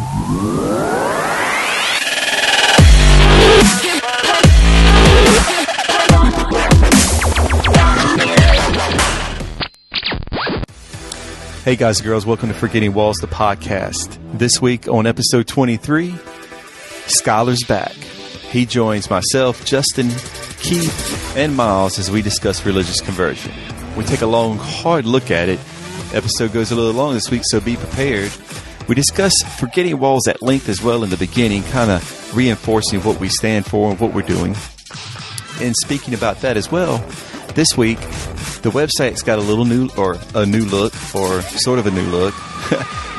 Hey guys and girls, welcome to Forgetting Walls, the podcast. This week on episode 23, Skylar's back. He joins myself, Justin, Keith, and Miles as we discuss religious conversion. We take a long, hard look at it. The episode goes a little long this week, so be prepared. We discuss Forgetting Walls at length as well in the beginning, kind of reinforcing what we stand for and what we're doing. And speaking about that as well, this week, the website's got a new look, or sort of a new look.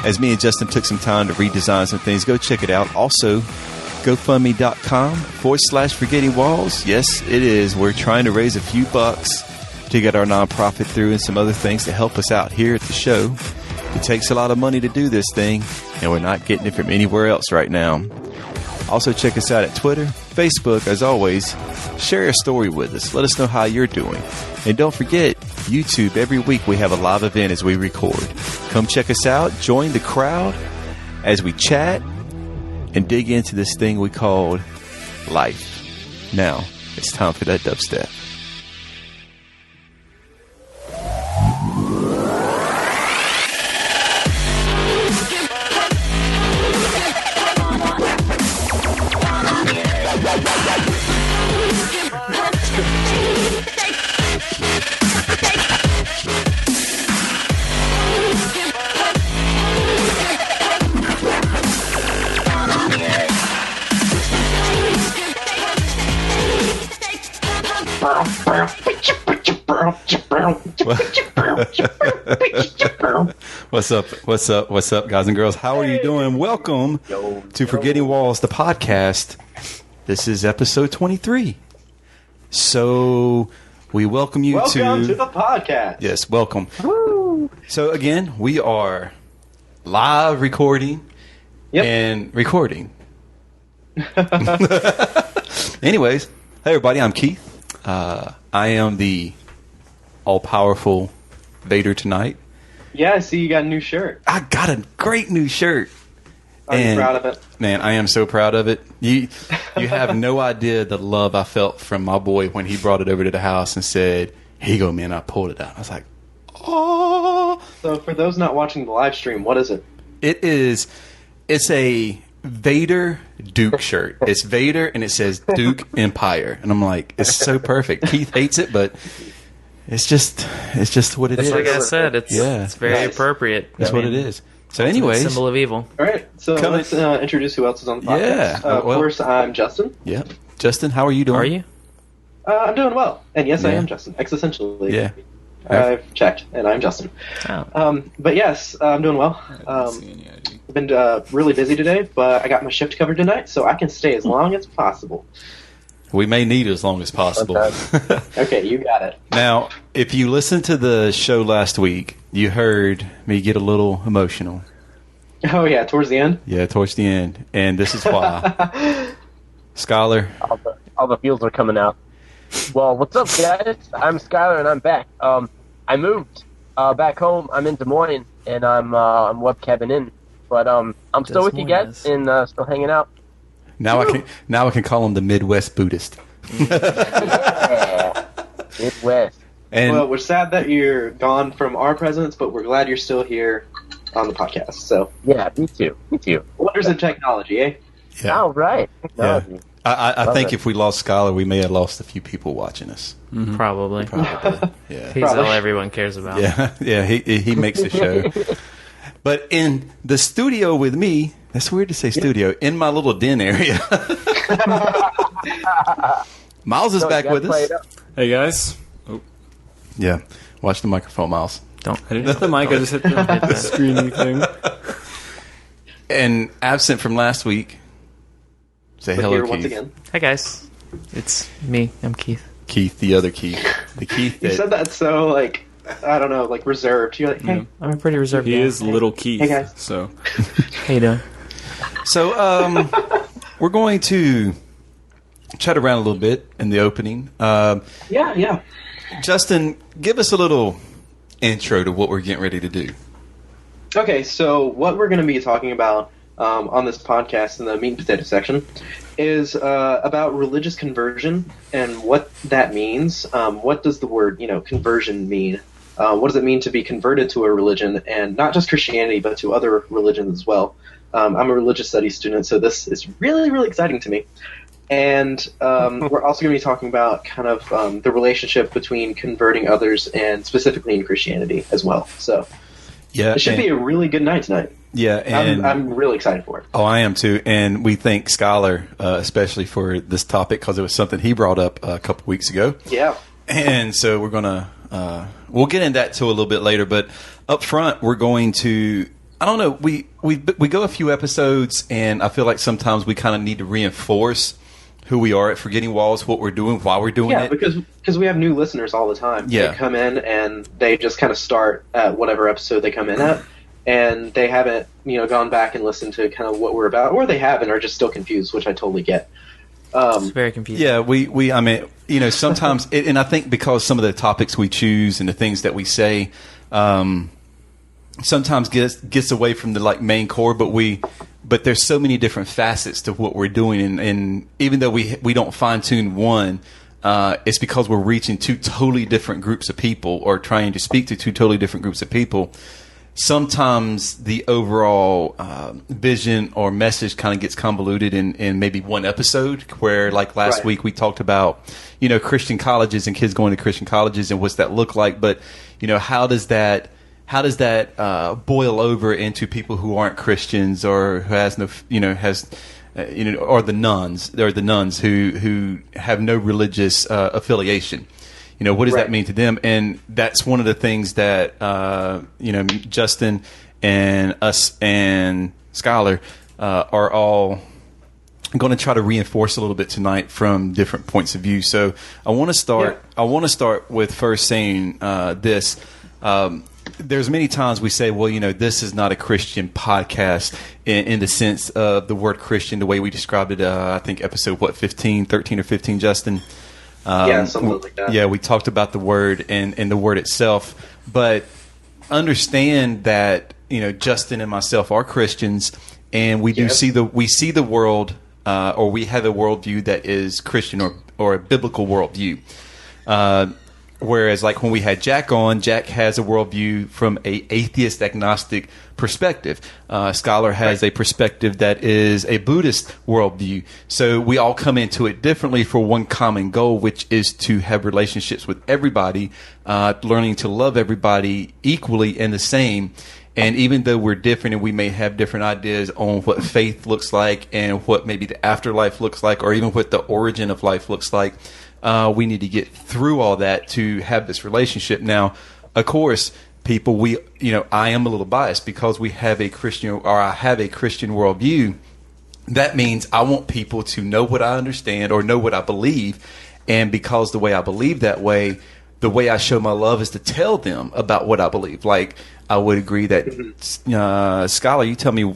As me and Justin took some time to redesign some things, go check it out. Also, GoFundMe.com/Forgetting Walls. Yes, it is. We're trying to raise a few bucks to get our nonprofit through and some other things to help us out here at the show. It takes a lot of money to do this thing, and we're not getting it from anywhere else right now. Also, check us out at Twitter, Facebook, as always. Share your story with us. Let us know how you're doing. And don't forget, YouTube, every week we have a live event as we record. Come check us out. Join the crowd as we chat and dig into this thing we called life. Now, it's time for that dubstep. What's up, guys and girls? How are you doing? Welcome to Forgetting Walls, the podcast. This is episode 23. So we welcome you to the podcast. Yes, welcome. Woo. So again, we are live recording and recording. Anyways, hey everybody, I'm Keith. I am the all-powerful Vader tonight. Yeah, I see you got a new shirt. I got a great new shirt. Are you proud of it? Man, I am so proud of it. You have no idea the love I felt from my boy when he brought it over to the house and said, "Here you go, man." I pulled it out. I was like, "Oh!" So, for those not watching the live stream, what is it? It's a Vader Duke shirt. It's Vader, and it says Duke Empire, and I'm like, it's so perfect. Keith hates it, but it's just what it is. Like I said, it's very appropriate. That's what it is. So, anyways, symbol of evil. All right, so let's introduce who else is on the podcast. Yeah, of course, I'm Justin. Yeah, Justin, how are you doing? Are you? I'm doing well, and yes, I am Justin. Existentially, yeah. I've checked, and I'm Justin. Oh. But yes, I'm doing well. I've been really busy today, but I got my shift covered tonight, so I can stay as long as possible. We may need as long as possible. Okay, you got it. Now, if you listened to the show last week, you heard me get a little emotional. Oh, yeah, towards the end? Yeah, towards the end. And this is why. Skylar. All the feels are coming out. Well, what's up, guys? I'm Skylar, and I'm back. I moved back home. I'm in Des Moines, and I'm webcamming in. But I'm still with you guys and still hanging out. Now I can call him the Midwest Buddhist. Yeah. Midwest. And well, we're sad that you're gone from our presence, but we're glad you're still here on the podcast. So yeah, me too. Wonders of technology, eh? yeah. All right. Yeah. I think if we lost Skylar, we may have lost a few people watching us. Mm-hmm. Probably. Yeah. He's all everyone cares about. Yeah. He makes the show. But in the studio with me, that's weird to say studio, in my little den area. Miles is back with us. Hey, guys. Oh. Yeah. Watch the microphone, Miles. I didn't hit the mic. I just hit the screeny thing. And absent from last week, say hello, here Keith. once again. Hi, guys. It's me. I'm Keith. Keith, the other Keith. The Keith that... You said that so, I don't know, reserved. You're like, hey. I'm a pretty reserved guy. He is little Keith. Hey, guys. So. How you doing? So, we're going to chat around a little bit in the opening. Yeah. Justin, give us a little intro to what we're getting ready to do. Okay, so what we're going to be talking about on this podcast in the meat and potato section is about religious conversion and what that means. What does the word, conversion mean? What does it mean to be converted to a religion, and not just Christianity, but to other religions as well? I'm a religious studies student, so this is really, really exciting to me. And we're also going to be talking about kind of the relationship between converting others and specifically in Christianity as well. So it should be a really good night tonight. Yeah, and I'm really excited for it. Oh, I am too. And we thank Skylar, especially for this topic, because it was something he brought up a couple weeks ago. Yeah. And so we're going to, we'll get into that too a little bit later. But up front, we're going to, I don't know, we go a few episodes, and I feel like sometimes we kind of need to reinforce who we are at Forgetting Walls, what we're doing, why we're doing it. Yeah, because we have new listeners all the time. Yeah. They come in and they just kind of start at whatever episode they come in at, and they haven't, gone back and listened to kind of what we're about, or they have and are just still confused, which I totally get. It's very confusing. Yeah, I mean, sometimes, and I think because some of the topics we choose and the things that we say, sometimes gets away from the main core, but there's so many different facets to what we're doing, and even though we don't fine tune one, it's because we're reaching two totally different groups of people, or trying to speak to two totally different groups of people. Sometimes the overall vision or message kind of gets convoluted in maybe one episode, where last week we talked about Christian colleges and kids going to Christian colleges and what's that look like, but how does that boil over into people who aren't Christians, or who has no or the nuns who have no religious affiliation. What does that mean to them? And that's one of the things that Justin and us and Skylar are all going to try to reinforce a little bit tonight from different points of view. So I want to start. Yeah. I want to start with first saying this. There's many times we say, well, this is not a Christian podcast in the sense of the word Christian, the way we described it. I think episode 13 or 15, Justin. Something like that. Yeah, we talked about the word and the word itself, but understand that Justin and myself are Christians, and we do see the world, or we have a worldview that is Christian or a biblical worldview. Whereas, when we had Jack on, Jack has a worldview from a atheist agnostic perspective. Skylar has a perspective that is a Buddhist worldview. So we all come into it differently for one common goal, which is to have relationships with everybody, learning to love everybody equally and the same. And even though we're different and we may have different ideas on what faith looks like and what maybe the afterlife looks like, or even what the origin of life looks like, we need to get through all that to have this relationship. Now, of course, people, I am a little biased because we have a Christian, or I have a Christian worldview. That means I want people to know what I understand or know what I believe. And because the way I believe that way, the way I show my love is to tell them about what I believe. I would agree that, Skylar, you tell me,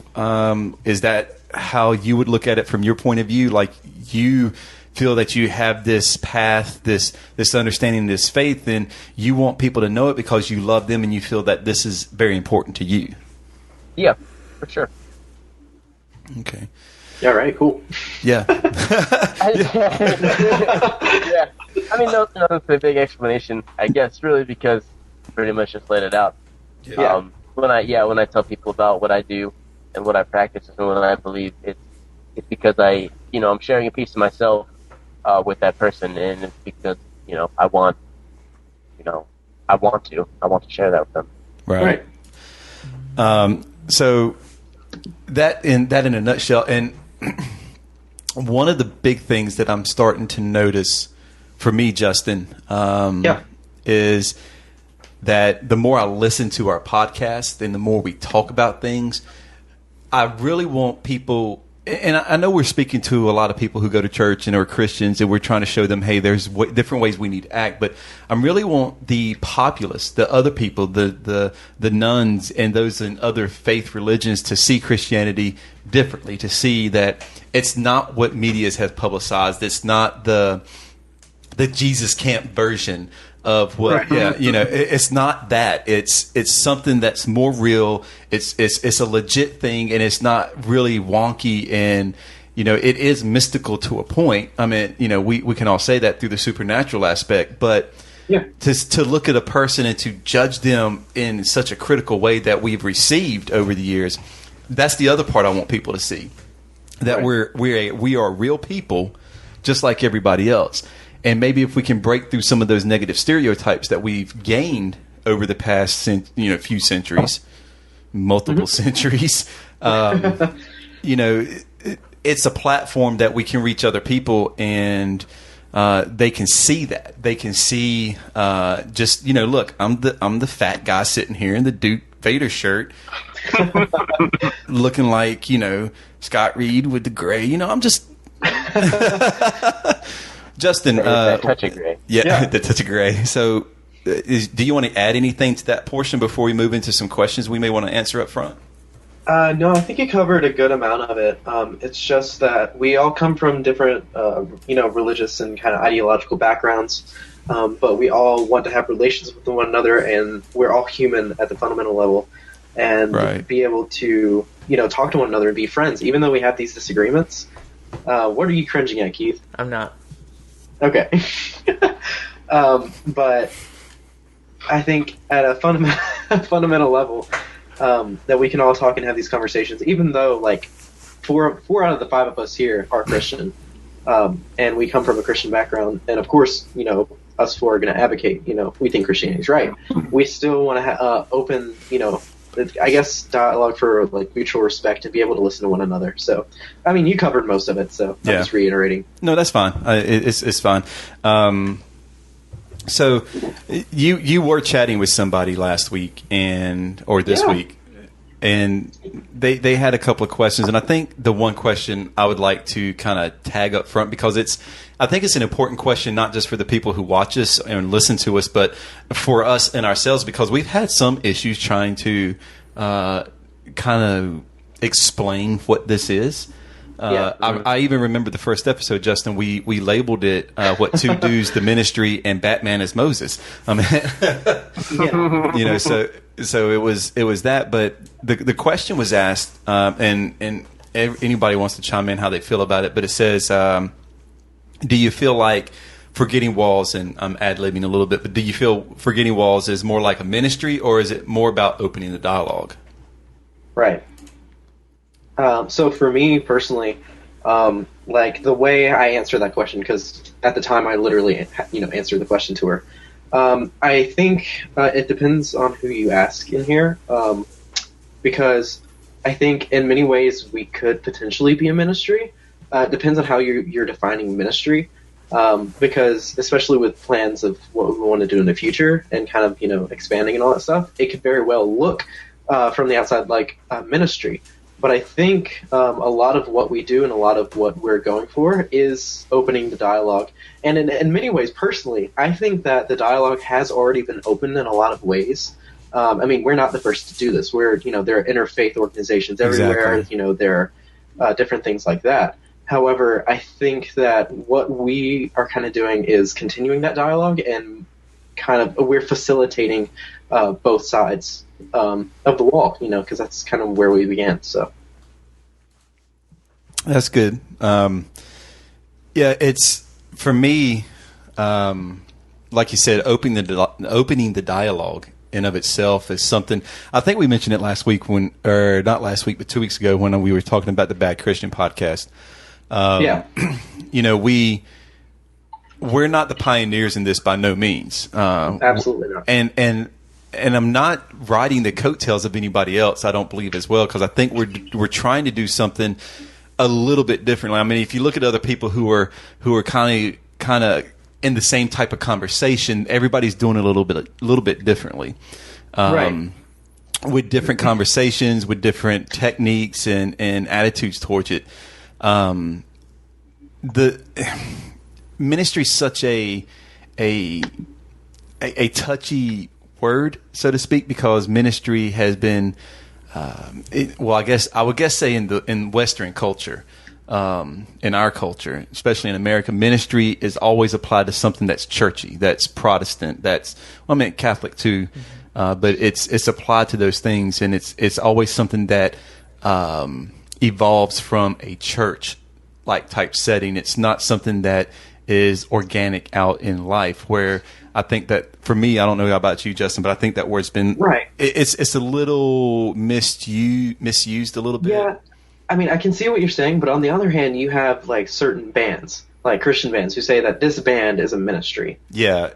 is that how you would look at it from your point of view? You feel that you have this path, this understanding, this faith, and you want people to know it because you love them and you feel that this is very important to you. Yeah, for sure. Okay. Yeah, right, cool. Yeah. Yeah. I mean, no, it's a big explanation, I guess, really, because pretty much just laid it out. Yeah. When I tell people about what I do and what I practice and what I believe, it's because I'm sharing a piece of myself with that person, and it's because I want to share that with them. Right. So that in a nutshell, and one of the big things that I'm starting to notice for me, Justin, is that the more I listen to our podcast and the more we talk about things, I really want people. And I know we're speaking to a lot of people who go to church and are Christians, and we're trying to show them, hey, there's different ways we need to act. But I really want the populace, the other people, the nuns and those in other faith religions to see Christianity differently, to see that it's not what media has publicized. It's not the Jesus camp version of what. Yeah, it's not that. It's something that's more real. It's a legit thing, and it's not really wonky, and it is mystical to a point. I mean, we can all say that through the supernatural aspect, but to look at a person and to judge them in such a critical way that we've received over the years, that's the other part I want people to see. That we are real people, just like everybody else. And maybe if we can break through some of those negative stereotypes that we've gained over the past few centuries, multiple centuries, it's a platform that we can reach other people, and they can see that. They can see look, I'm the fat guy sitting here in the Duke Vader shirt, looking like Scott Reed with the gray. I'm just Justin. Touch of gray. Yeah, the touch of gray. So, do you want to add anything to that portion before we move into some questions we may want to answer up front? No, I think you covered a good amount of it. It's just that we all come from different, religious and kind of ideological backgrounds, but we all want to have relations with one another, and we're all human at the fundamental level, and be able to, talk to one another and be friends, even though we have these disagreements. What are you cringing at, Keith? I'm not. Okay. But I think at a fundamental level, that we can all talk and have these conversations, even though like four out of the 5 of us here are Christian, and we come from a Christian background, and of course, us 4 are going to advocate, we think Christianity is right. We still want to open, I guess, dialogue for like mutual respect and be able to listen to one another. So, I mean, you covered most of it, so I'm just reiterating. No, that's fine. It's fine. So you were chatting with somebody last week or this week, and they had a couple of questions, and I think the one question I would like to kind of tag up front, because I think it's an important question, not just for the people who watch us and listen to us, but for us and ourselves, because we've had some issues trying to kind of explain what this is. I even remember the first episode, Justin. We labeled it "What Two Dudes, the Ministry, and Batman as Moses." I mean, so it was that. But the question was asked, and anybody wants to chime in how they feel about it. But it says, "Do you feel like Forgetting Walls?" And I'm ad-libbing a little bit, but do you feel Forgetting Walls is more like a ministry, or is it more about opening the dialogue? Right. So for me personally, like the way I answer that question, because at the time I literally, answered the question to her. I think it depends on who you ask in here, because I think in many ways we could potentially be a ministry. It depends on how you're defining ministry, because especially with plans of what we want to do in the future and kind of expanding and all that stuff, it could very well look from the outside like a ministry. But I think a lot of what we do and a lot of what we're going for is opening the dialogue. And in many ways, personally, I think that the dialogue has already been opened in a lot of ways. I mean, we're not the first to do this. There are interfaith organizations everywhere. Exactly. There are different things like that. However, I think that what we are kind of doing is continuing that dialogue, and we're facilitating both sides of the wall, because that's kind of where we began. So that's good. It's for me, like you said, opening the dialogue in of itself is something. I think we mentioned it last week not last week, but 2 weeks ago when we were talking about the Bad Christian podcast. We're not the pioneers in this by no means. Absolutely not. And I'm not riding the coattails of anybody else, I don't believe, as well, because I think we're trying to do something a little bit differently. I mean, if you look at other people who are kind of in the same type of conversation, everybody's doing it a little bit differently. Right. With different conversations, with different techniques and attitudes towards it. The ministry is such a touchy word, so to speak, because ministry has been, I would guess say in Western culture, in our culture, especially in America, ministry is always applied to something that's churchy, that's Protestant, Catholic too, but it's applied to those things, and it's always something that evolves from a church like type setting. It's not something that is organic out in life, where I think that for me, I don't know about you, Justin, but I think that word's been right. It's a little misused a little bit. Yeah, I mean, I can see what you're saying, but on the other hand, you have like certain bands, like Christian bands, who say that this band is a ministry. Yeah,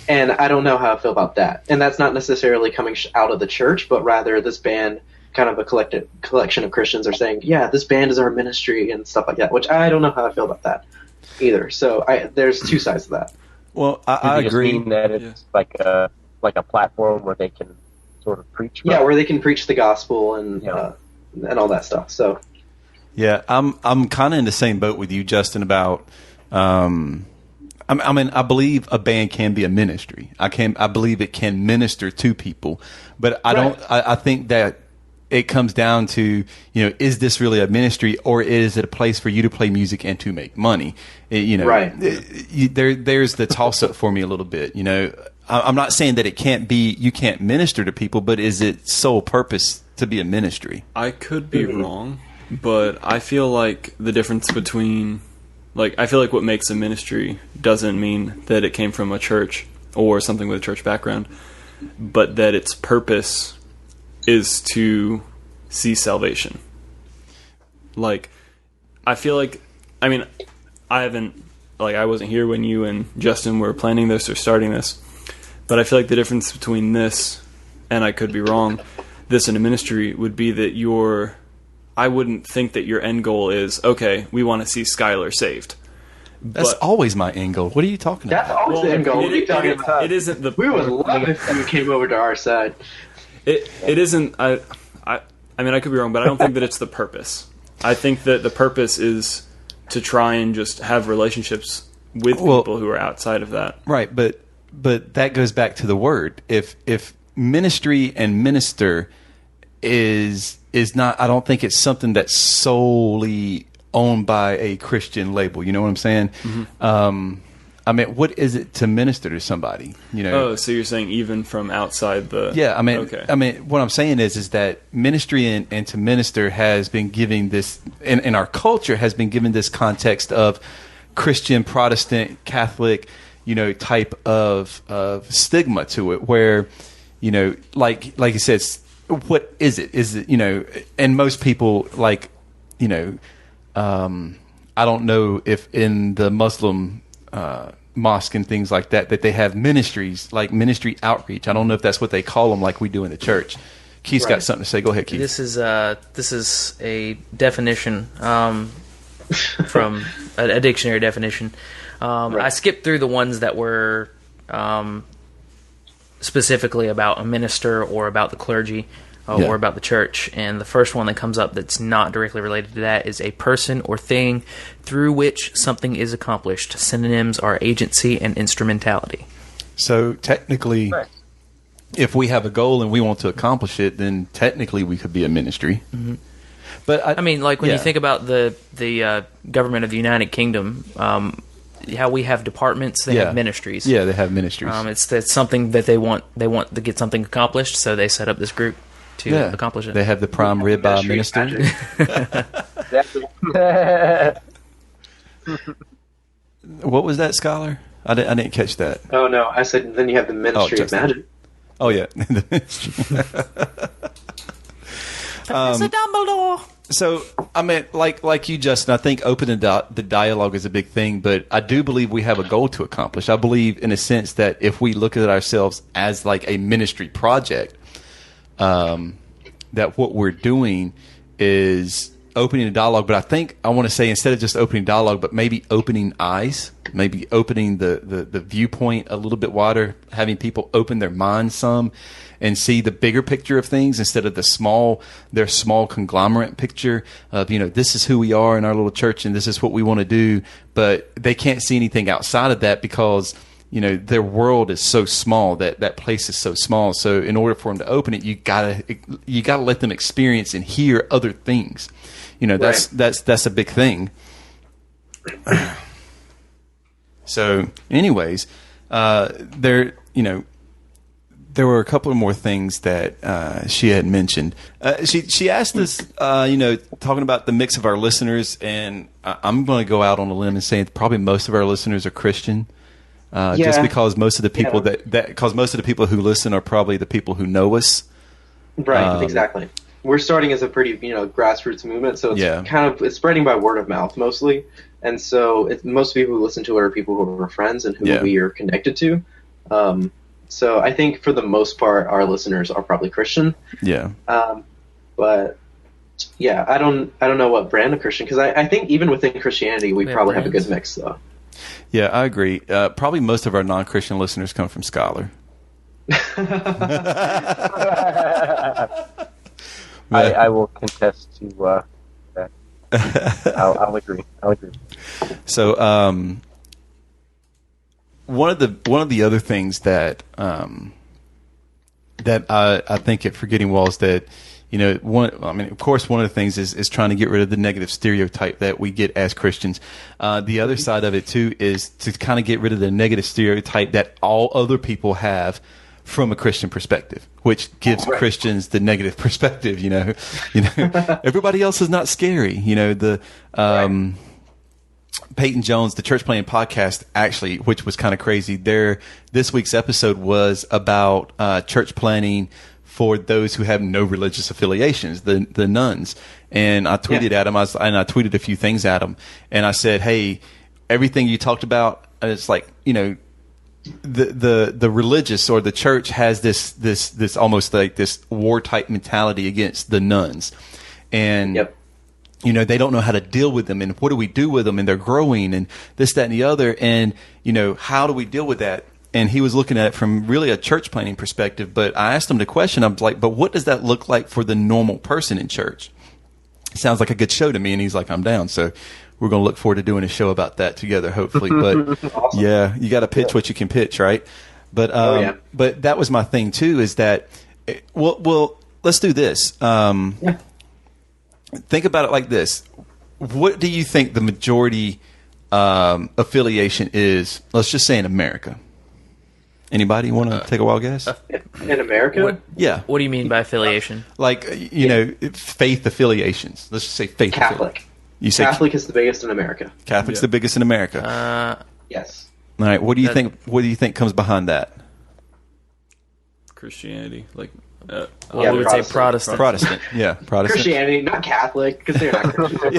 and I don't know how I feel about that. And that's not necessarily coming out of the church, but rather this band, kind of a collection of Christians, are saying, yeah, this band is our ministry and stuff like that. Which I don't know how I feel about that either. So there's two sides to that. Well, I agree. Mean that it's like a platform where they can sort of preach. Yeah, where they can preach the gospel and all that stuff. So, yeah, I'm kind of in the same boat with you, Justin. About, I believe a band can be a ministry. I believe it can minister to people, but I don't. I think that it comes down to, is this really a ministry, or is it a place for you to play music and to make money? Right. There's the toss up for me a little bit. I'm not saying that you can't minister to people, but is it sole purpose to be a ministry? I could be wrong, but I feel like the difference between, I feel like what makes a ministry doesn't mean that it came from a church or something with a church background, but that its purpose is to see salvation. I feel like, I wasn't here when you and Justin were planning this or starting this, but I feel like the difference between this, and I could be wrong, this and a ministry would be that I wouldn't think that your end goal is, okay, we want to see Skylar saved. That's always my end goal. What are you talking about? That's always the end goal. What are you talking about? It isn't the... We would love if you came over to our side. It isn't. I could be wrong, but I don't think that it's the purpose. I think that the purpose is to try and just have relationships with people who are outside of that. Right, but that goes back to the word. If ministry and minister is not, I don't think it's something that's solely owned by a Christian label. You know what I'm saying? Mm-hmm. What is it to minister to somebody? Oh, so you're saying even from outside the... Yeah, okay. What I'm saying is that ministry and to minister has been giving this, in our culture, has been given this context of Christian, Protestant, Catholic, type of stigma to it, where, like you said, what is it? Is it, and most people, I don't know if in the Muslim mosque and things like that they have ministries, like ministry outreach. I don't know if that's what they call them, like we do in the church. Keith's got something to say. Go ahead, Keith. This is a definition from a dictionary definition. I skipped through the ones that were specifically about a minister or about the clergy. Or about the church, and the first one that comes up that's not directly related to that is a person or thing through which something is accomplished. Synonyms are agency and instrumentality. So technically, if we have a goal and we want to accomplish it, then technically we could be a ministry. Mm-hmm. But when you think about the government of the United Kingdom, how we have departments, they have ministries. Yeah, they have ministries. It's something that they want to get something accomplished, so they set up this group to accomplish it. They have the prime ribeye minister. What was that, Skylar? I didn't catch that. Oh, no. I said then you have the ministry of magic. Oh, yeah. Professor Dumbledore. So, like you, Justin, I think opening the dialogue is a big thing, but I do believe we have a goal to accomplish. I believe, in a sense, that if we look at ourselves as like a ministry project, that what we're doing is opening a dialogue. But I think I want to say, instead of just opening dialogue, but maybe opening eyes, maybe opening the viewpoint a little bit wider, having people open their minds some and see the bigger picture of things instead of their small conglomerate picture of, this is who we are in our little church and this is what we want to do. But they can't see anything outside of that because their world is so small, that place is so small. So in order for them to open it, you gotta let them experience and hear other things. that's a big thing. So, anyways, there were a couple of more things that she had mentioned. She asked us, talking about the mix of our listeners, and I'm going to go out on a limb and say probably most of our listeners are Christian. Just because most of the people because most of the people who listen are probably the people who know us. Right, exactly. We're starting as a pretty, grassroots movement, so it's spreading by word of mouth mostly. And so most people who listen to it are people who are friends and who we are connected to. So I think for the most part, our listeners are probably Christian. Yeah. But yeah, I don't know what brand of Christian, because I think even within Christianity, we probably have a good mix, though. Yeah, I agree. Probably most of our non-Christian listeners come from Scholar. I will contest to that. I'll agree. So, one of the other things that that I think at Forgetting Walls that of course, one of the things is trying to get rid of the negative stereotype that we get as Christians. The other side of it too is to kind of get rid of the negative stereotype that all other people have from a Christian perspective, which gives Christians the negative perspective. Everybody else is not scary. Peyton Jones, the Church Planning Podcast, actually, which was kind of crazy. This week's episode was about church planning for those who have no religious affiliations, the nuns. And I tweeted at him, I tweeted a few things at him, and I said, "Hey, everything you talked about, it's like the religious or the church has this almost like this war type mentality against the nuns, and." They don't know how to deal with them, and what do we do with them, and they're growing, and this, that, and the other, and how do we deal with that?" And he was looking at it from really a church planning perspective. But I asked him the question. I was like, "But what does that look like for the normal person in church?" It sounds like a good show to me. And he's like, "I'm down." So we're going to look forward to doing a show about that together, hopefully. But awesome. Yeah, you got to pitch what you can pitch, right? But but that was my thing too. Is that well, let's do this. Think about it like this. What do you think the majority affiliation is, let's just say in America? Anybody want to take a wild guess? In America? What do you mean by affiliation? Like, faith affiliations. Let's just say faith Catholic. You say Catholic is the biggest in America. Catholic's the biggest in America. Yes. All right. What do you think? What do you think comes behind that? Christianity, we would say Protestant. Protestant, yeah, Protestant. Christianity, not Catholic, because they're not Christian.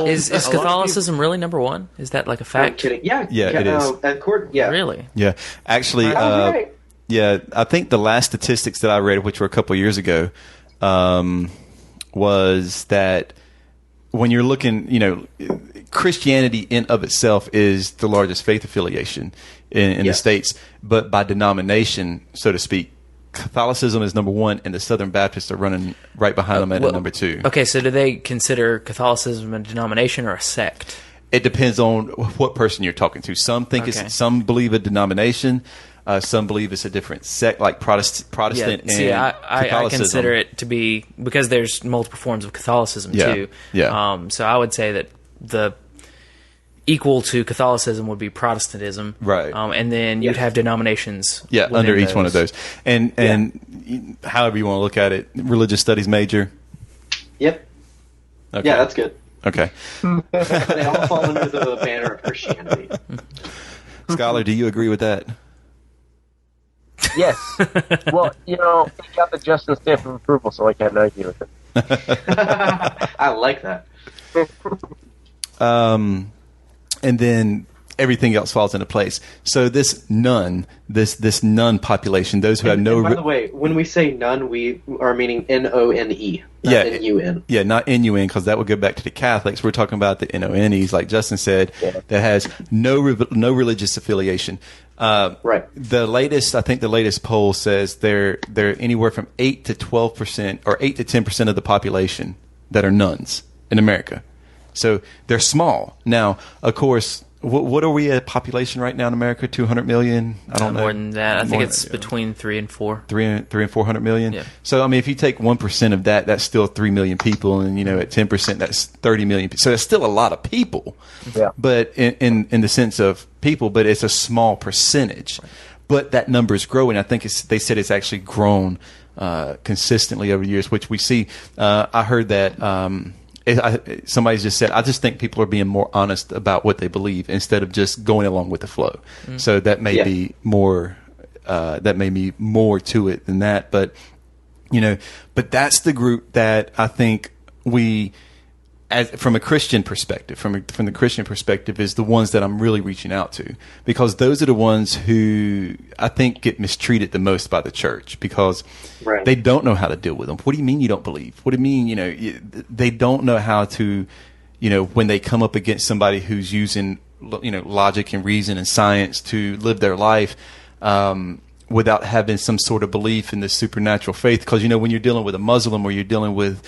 Is Catholicism really number one? Is that like a fact? I'm kidding. Yeah, it is. At court, yeah. Really? Yeah, actually, Right. yeah. I think the last statistics that I read, which were a couple of years ago, was that when you're looking, Christianity in of itself is the largest faith affiliation in the States, but by denomination, so to speak, Catholicism is number one, and the Southern Baptists are running right behind them at number two. Okay, so do they consider Catholicism a denomination or a sect? It depends on what person you're talking to. Some think some believe a denomination. Some believe it's a different sect, like Protestant and Catholicism. I consider it to be, because there's multiple forms of Catholicism too. Yeah. So I would say that the equal to Catholicism would be Protestantism, right? And then you'd have denominations, under each one of those, and however you want to look at it, religious studies major. Yep. Okay. Yeah, that's good. Okay. They all fall under the banner of Christianity. Scholar, do you agree with that? Yes. Well, he got the Justin stamp of approval, so I can't argue with it. I like that. And then everything else falls into place. So this nun population, those who have no. And by the way, when we say nun, we are meaning N-O-N-E, not N-U-N. Yeah, not N-U-N, because that would go back to the Catholics. We're talking about the N-O-N-Es, like Justin said, that has no religious affiliation. Right. I think the latest poll says they're anywhere from 8 to 12% or 8 to 10% of the population that are nuns in America. So they're small. Now, of course, what are we at population right now in America? 200 million? I don't know. More than that. I think More it's between 3 and 4. 3 and 400 million. Yeah. So I mean, if you take 1% of that, that's still 3 million people, and at 10%, that's 30 million. So that's still a lot of people. Yeah. But in the sense of people, but it's a small percentage. But that number is growing. I think they said it's actually grown consistently over the years, which we see. I heard that somebody just said, I just think people are being more honest about what they believe instead of just going along with the flow. So that may be more. That may be more to it than that. But but that's the group that I think we. From a Christian perspective, from the Christian perspective, is the ones that I'm really reaching out to, because those are the ones who I think get mistreated the most by the church, because they don't know how to deal with them. What do you mean you don't believe? What do you mean, they don't know how to, when they come up against somebody who's using, logic and reason and science to live their life, without having some sort of belief in the supernatural faith. Because, when you're dealing with a Muslim, or you're dealing with,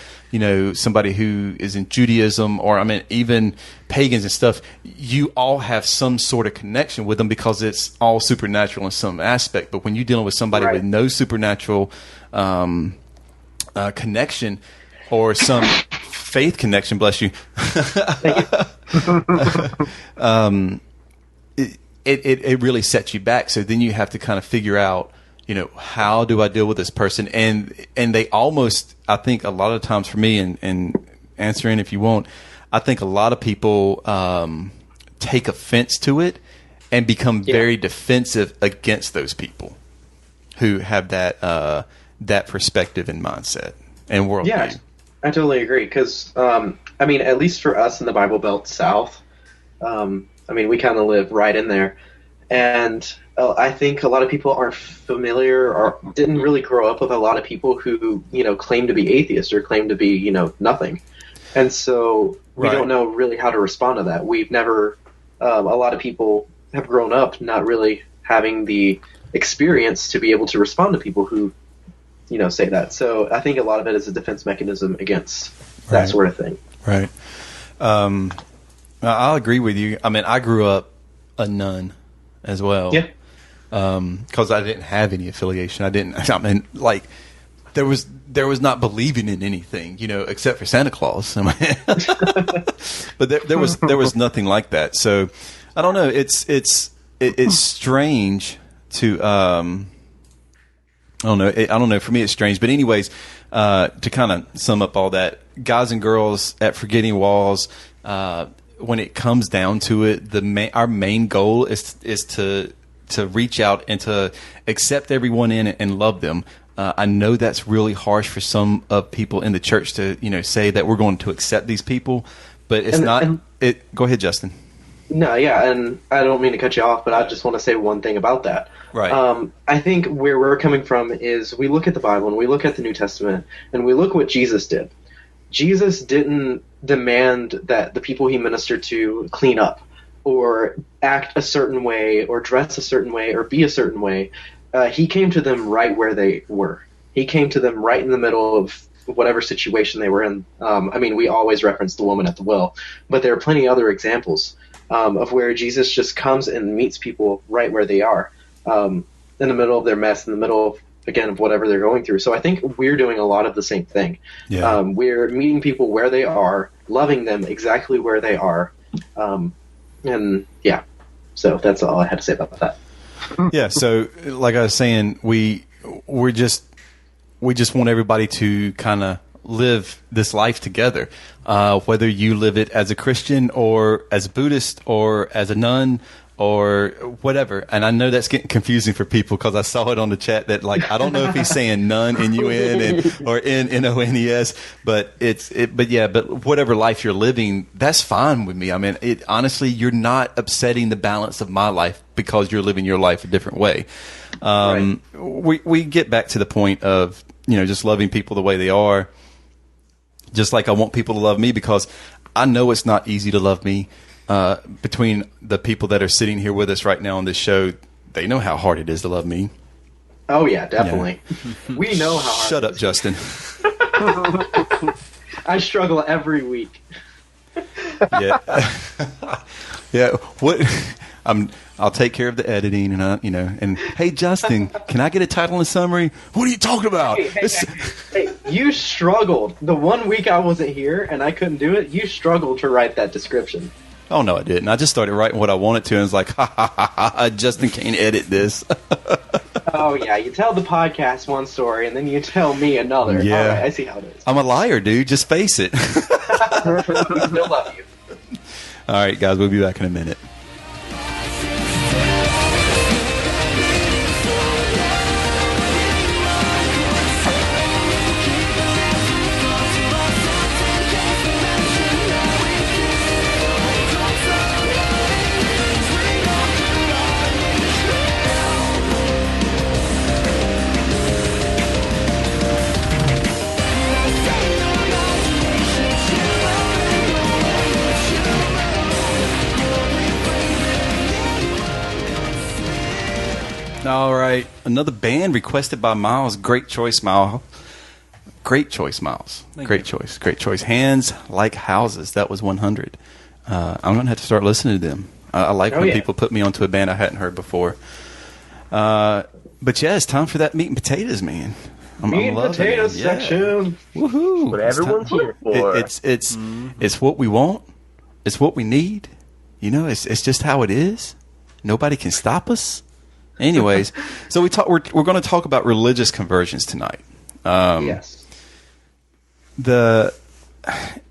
somebody who is in Judaism, or, even pagans and stuff, you all have some sort of connection with them because it's all supernatural in some aspect. But when you're dealing with somebody with no supernatural connection, or some faith connection, bless you, It really sets you back. So then you have to kind of figure out, how do I deal with this person? And they almost, I think a lot of times for me, and answer in if you won't, I think a lot of people take offense to it and become very defensive against those people who have that perspective and mindset and worldview. Yeah, I totally agree. Because, at least for us in the Bible Belt South, we kind of live right in there, and I think a lot of people aren't familiar or didn't really grow up with a lot of people who, claim to be atheists or claim to be, nothing. And so we don't know really how to respond to that. We've never, a lot of people have grown up not really having the experience to be able to respond to people who, say that. So I think a lot of it is a defense mechanism against that sort of thing. Right. I'll agree with you. I grew up a nun as well. Yeah. Because I didn't have any affiliation. There was not believing in anything, except for Santa Claus. But there was nothing like that. So I don't know. It's strange to I don't know. I don't know. For me, it's strange. But anyways, to kind of sum up all that, guys and girls at Forgetting Walls. When it comes down to it, our main goal is to reach out and to accept everyone in and love them. I know that's really harsh for some of people in the church to say that we're going to accept these people, but it's not. Go ahead, Justin. No, yeah, and I don't mean to cut you off, but I just want to say one thing about that. Right. I think where we're coming from is we look at the Bible and we look at the New Testament and we look what Jesus did. Jesus didn't demand that the people he ministered to clean up or act a certain way or dress a certain way or be a certain way. He came to them right where they were. He came to them right in the middle of whatever situation they were in. We always reference the woman at the well, but there are plenty of other examples of where Jesus just comes and meets people right where they are, in the middle of their mess, in the middle of, again, of whatever they're going through. So I think we're doing a lot of the same thing. Yeah. We're meeting people where they are, loving them exactly where they are. And yeah, so that's all I had to say about that. Yeah. So like I was saying, we just want everybody to kind of live this life together, whether you live it as a Christian or as a Buddhist or as a nun or whatever. And I know that's getting confusing for people because I saw it on the chat that I don't know if he's saying nun, N-U-N, or N-O-N-E-S, but but whatever life you're living, that's fine with me. Honestly, you're not upsetting the balance of my life because you're living your life a different way. We get back to the point of, just loving people the way they are, just like I want people to love me, because I know it's not easy to love me. Between the people that are sitting here with us right now on this show, they know how hard it is to love me. Oh yeah, definitely. Yeah. We know how hard. Shut up, Justin. I struggle every week. Yeah. Yeah. What? I'll take care of the editing, and And hey, Justin, can I get a title and summary? What are you talking about? Hey, you struggled. The 1 week I wasn't here and I couldn't do it, you struggled to write that description. Oh, no, I didn't. I just started writing what I wanted to, and it's like, ha, ha, ha, ha, Justin can't edit this. Oh, yeah, you tell the podcast one story, and then you tell me another. Yeah. All right, I see how it is. I'm a liar, dude. Just face it. We still love you. All right, guys, we'll be back in a minute. All right, another band requested by Miles. Great choice, Miles. Great choice, Miles. Great choice. Hands Like Houses. That was 100. I'm going to have to start listening to them. I like when people put me onto a band I hadn't heard before. But yeah, it's time for that meat and potatoes, man. Meat and potatoes section. Woohoo! What everyone's here for. It's what we want. It's what we need. It's just how it is. Nobody can stop us. Anyways, so we're going to talk about religious conversions tonight. Yes.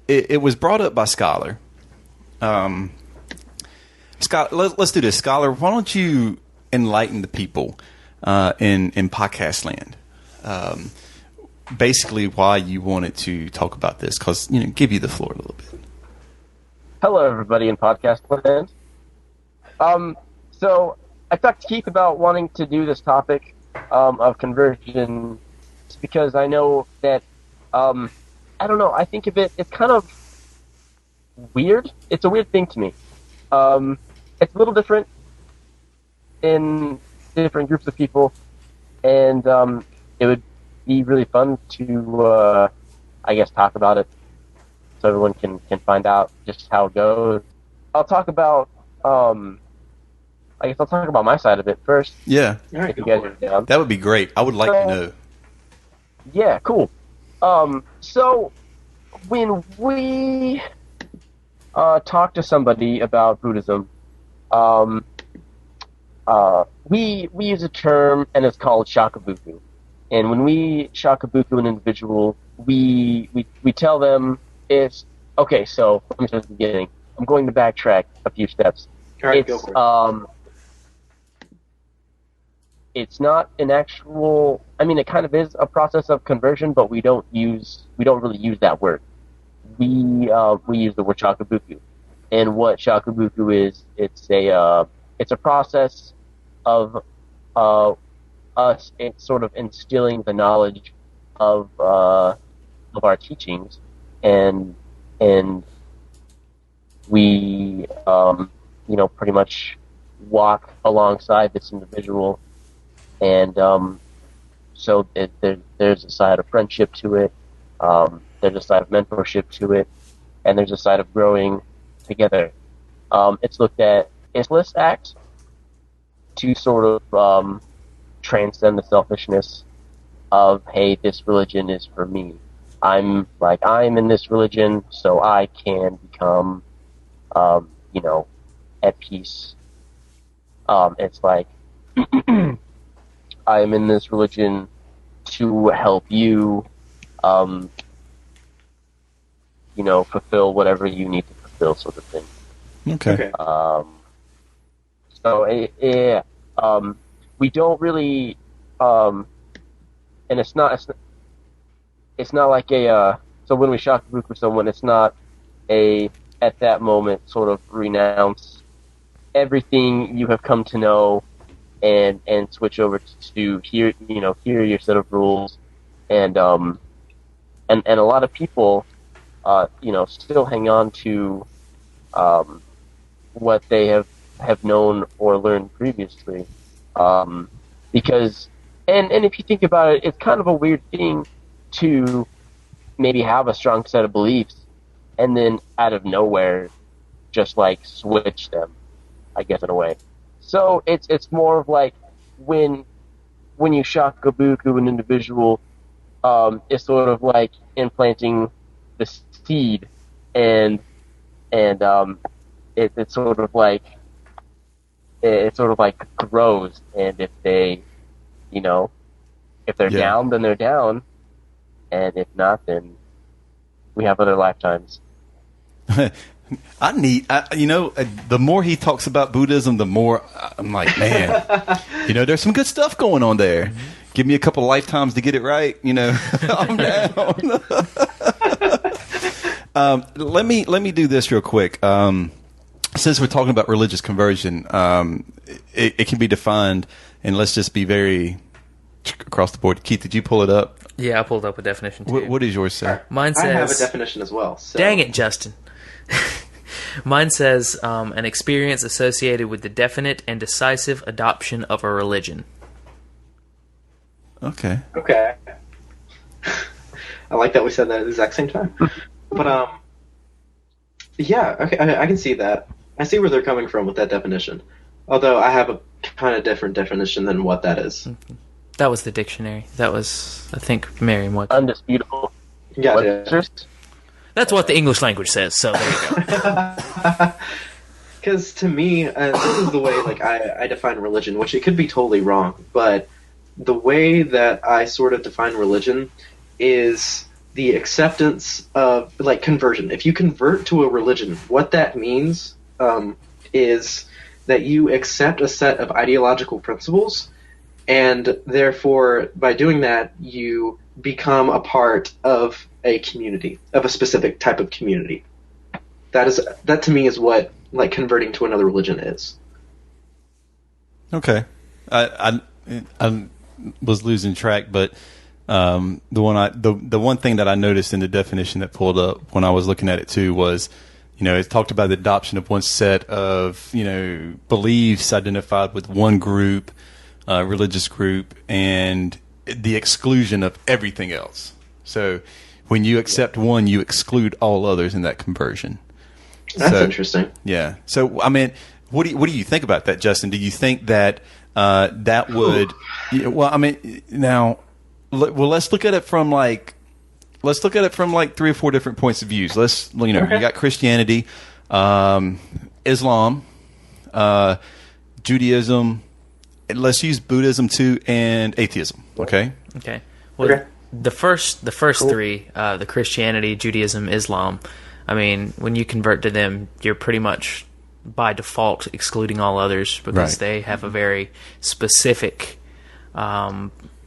It was brought up by Scholar. Scott, let's do this. Scholar, why don't you enlighten the people in podcast land? Basically, why you wanted to talk about this? Because give you the floor a little bit. Hello, everybody in podcast land. So I talked to Keith about wanting to do this topic of conversion because I know that, I don't know, I think of it's kind of weird. It's a weird thing to me. It's a little different in different groups of people, and it would be really fun to, I guess, talk about it so everyone can find out just how it goes. I'll talk about my side of it first. Yeah. All right, you guys are down. That would be great. I would like to know. Yeah, cool. So when we talk to somebody about Buddhism, we use a term, and it's called shakabuku. And when we shakabuku an individual, we tell them it's okay. So let me start at the beginning. I'm going to backtrack a few steps. All right, go for it. It's not an actual. I mean, it kind of is a process of conversion, but we don't really use that word. We use the word shakabuku, and what shakabuku is, it's a process of us sort of instilling the knowledge of our teachings, and we pretty much walk alongside this individual. And so there's a side of friendship to it, there's a side of mentorship to it, and there's a side of growing together. It's looked at as a list act to sort of transcend the selfishness of, hey, this religion is for me. I'm in this religion, so I can become, at peace. It's like, I am in this religion to help you, fulfill whatever you need to fulfill, sort of thing. Okay. We don't really, and it's not like so when we shakabuku someone, it's not at that moment sort of renounce everything you have come to know and switch over to here are your set of rules, and a lot of people still hang on to what they have known or learned previously, because and if you think about it, it's kind of a weird thing to maybe have a strong set of beliefs and then out of nowhere just like switch them. I guess, in a way. So it's more of like when you shakabuku an individual, it's sort of like implanting the seed, and it's sort of like grows, and if they, if they're down, then they're down, and if not, then we have other lifetimes. The more he talks about Buddhism, the more I'm like, man, there's some good stuff going on there. Give me a couple lifetimes to get it right, I'm down. Let me do this real quick. Since we're talking about religious conversion, it can be defined, and let's just be very across the board. Keith, did you pull it up? Yeah, I pulled up a definition too. What does yours say? Mine says, I have a definition as well. So. Dang it, Justin. Mine says an experience associated with the definite and decisive adoption of a religion. Okay. I like that we said that at the exact same time. But yeah, okay, I can see that. I see where they're coming from with that definition. Although I have a kind of different definition than what that is. That was the dictionary. That was, I think, Merriam-Webster. Undisputable. Gotcha. That's what the English language says, so there you go. Because to me, this is the way I define religion, which it could be totally wrong, but the way that I sort of define religion is the acceptance of, conversion. If you convert to a religion, what that means is that you accept a set of ideological principles, and therefore, by doing that, you become a part of a community, of a specific type of community. That to me is what converting to another religion is. Okay, I was losing track, but the one thing that I noticed in the definition that pulled up when I was looking at it too was, it talked about the adoption of one set of beliefs identified with one group, religious group, and the exclusion of everything else. So when you accept one, you exclude all others in that conversion. That's interesting. Yeah. So I mean, what do you think about that, Justin? Do you think that that would? Well, I mean, now, let's look at it from three or four different points of views. You got Christianity, Islam, Judaism. Let's use Buddhism too, and atheism. Okay. Well, the first three, the Christianity, Judaism, Islam. I mean, when you convert to them, you're pretty much by default excluding all others because they have a very specific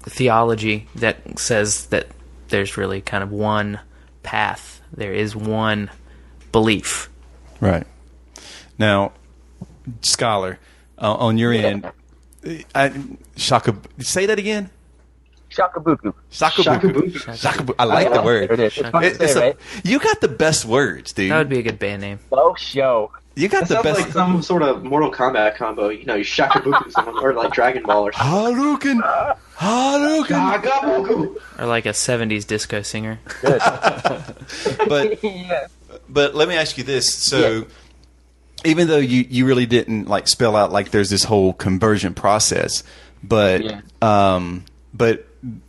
theology that says that there's really kind of one path. There is one belief. Right. Now, Scholar, on your end, say that again? Shakabuku. Shakabuku. I like the word. You got the best words, dude. That would be a good band name. Oh, show. You got the best. Like some sort of Mortal Kombat combo. You shakabuku someone, or like Dragon Ball or something. Hadouken. Or like a 70s disco singer. Good. But let me ask you this. So, even though you really didn't spell out there's this whole conversion process, but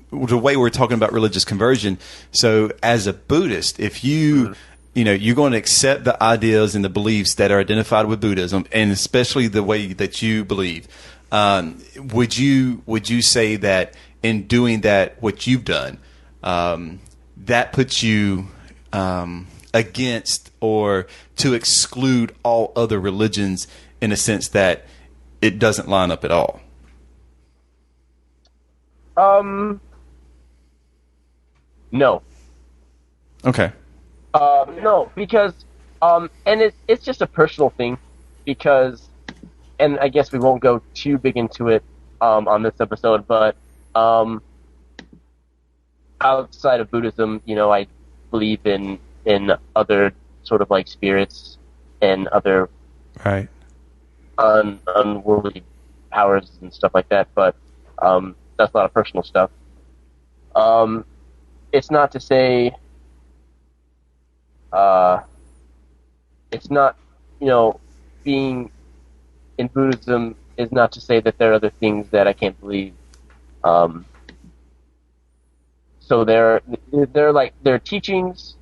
the way we're talking about religious conversion, so as a Buddhist, if you you're going to accept the ideas and the beliefs that are identified with Buddhism, and especially the way that you believe, would you say that in doing that, what you've done, that puts you against or to exclude all other religions in a sense that it doesn't line up at all? No. Okay. No, because and it's just a personal thing, because, and I guess we won't go too big into it on this episode, but outside of Buddhism, I believe in other sort of spirits and other unworldly powers and stuff like that, but that's a lot of personal stuff. It's not to say it's not being in Buddhism is not to say that there are other things that I can't believe. So there are teachings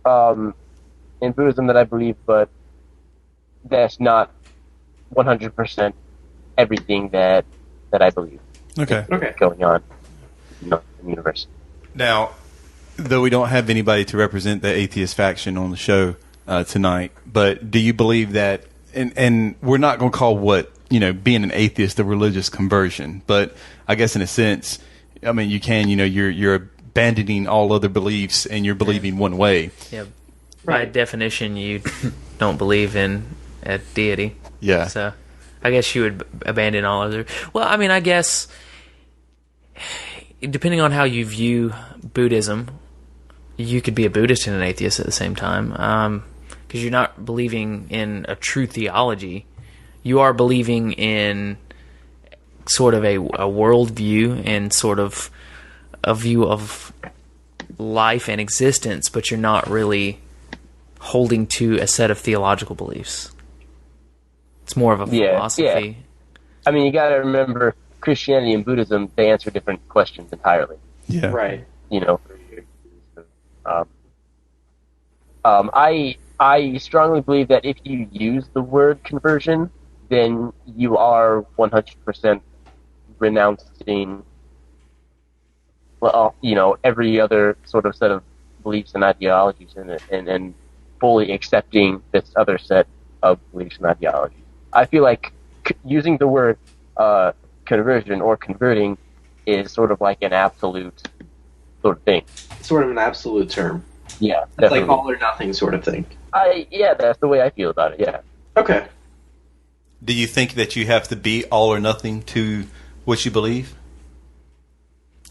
in Buddhism that I believe, but that's not 100% everything that I believe. Okay. Going on, in the universe. Now, though we don't have anybody to represent the atheist faction on the show tonight, but do you believe that? And we're not going to call being an atheist a religious conversion, but I guess in a sense, I mean, you can. You're abandoning all other beliefs and you're believing one way. Yeah. By definition, you don't believe in a deity. Yeah. So, I guess you would abandon all other. Well, I mean, I guess depending on how you view Buddhism, you could be a Buddhist and an atheist at the same time, because you're not believing in a true theology. You are believing in sort of a worldview and sort of a view of life and existence, but you're not really holding to a set of theological beliefs. It's more of a philosophy. Yeah. I mean, you got to remember, Christianity and Buddhism, they answer different questions entirely. Yeah. Right. I strongly believe that if you use the word conversion, then you are 100% renouncing, every other sort of set of beliefs and ideologies and fully accepting this other set of beliefs and ideologies. I feel like using the word conversion or converting is sort of like an absolute sort of thing. Sort of an absolute term. Yeah, It's definitely. like all or nothing sort of thing. That's the way I feel about it, yeah. Okay. Do you think that you have to be all or nothing to what you believe?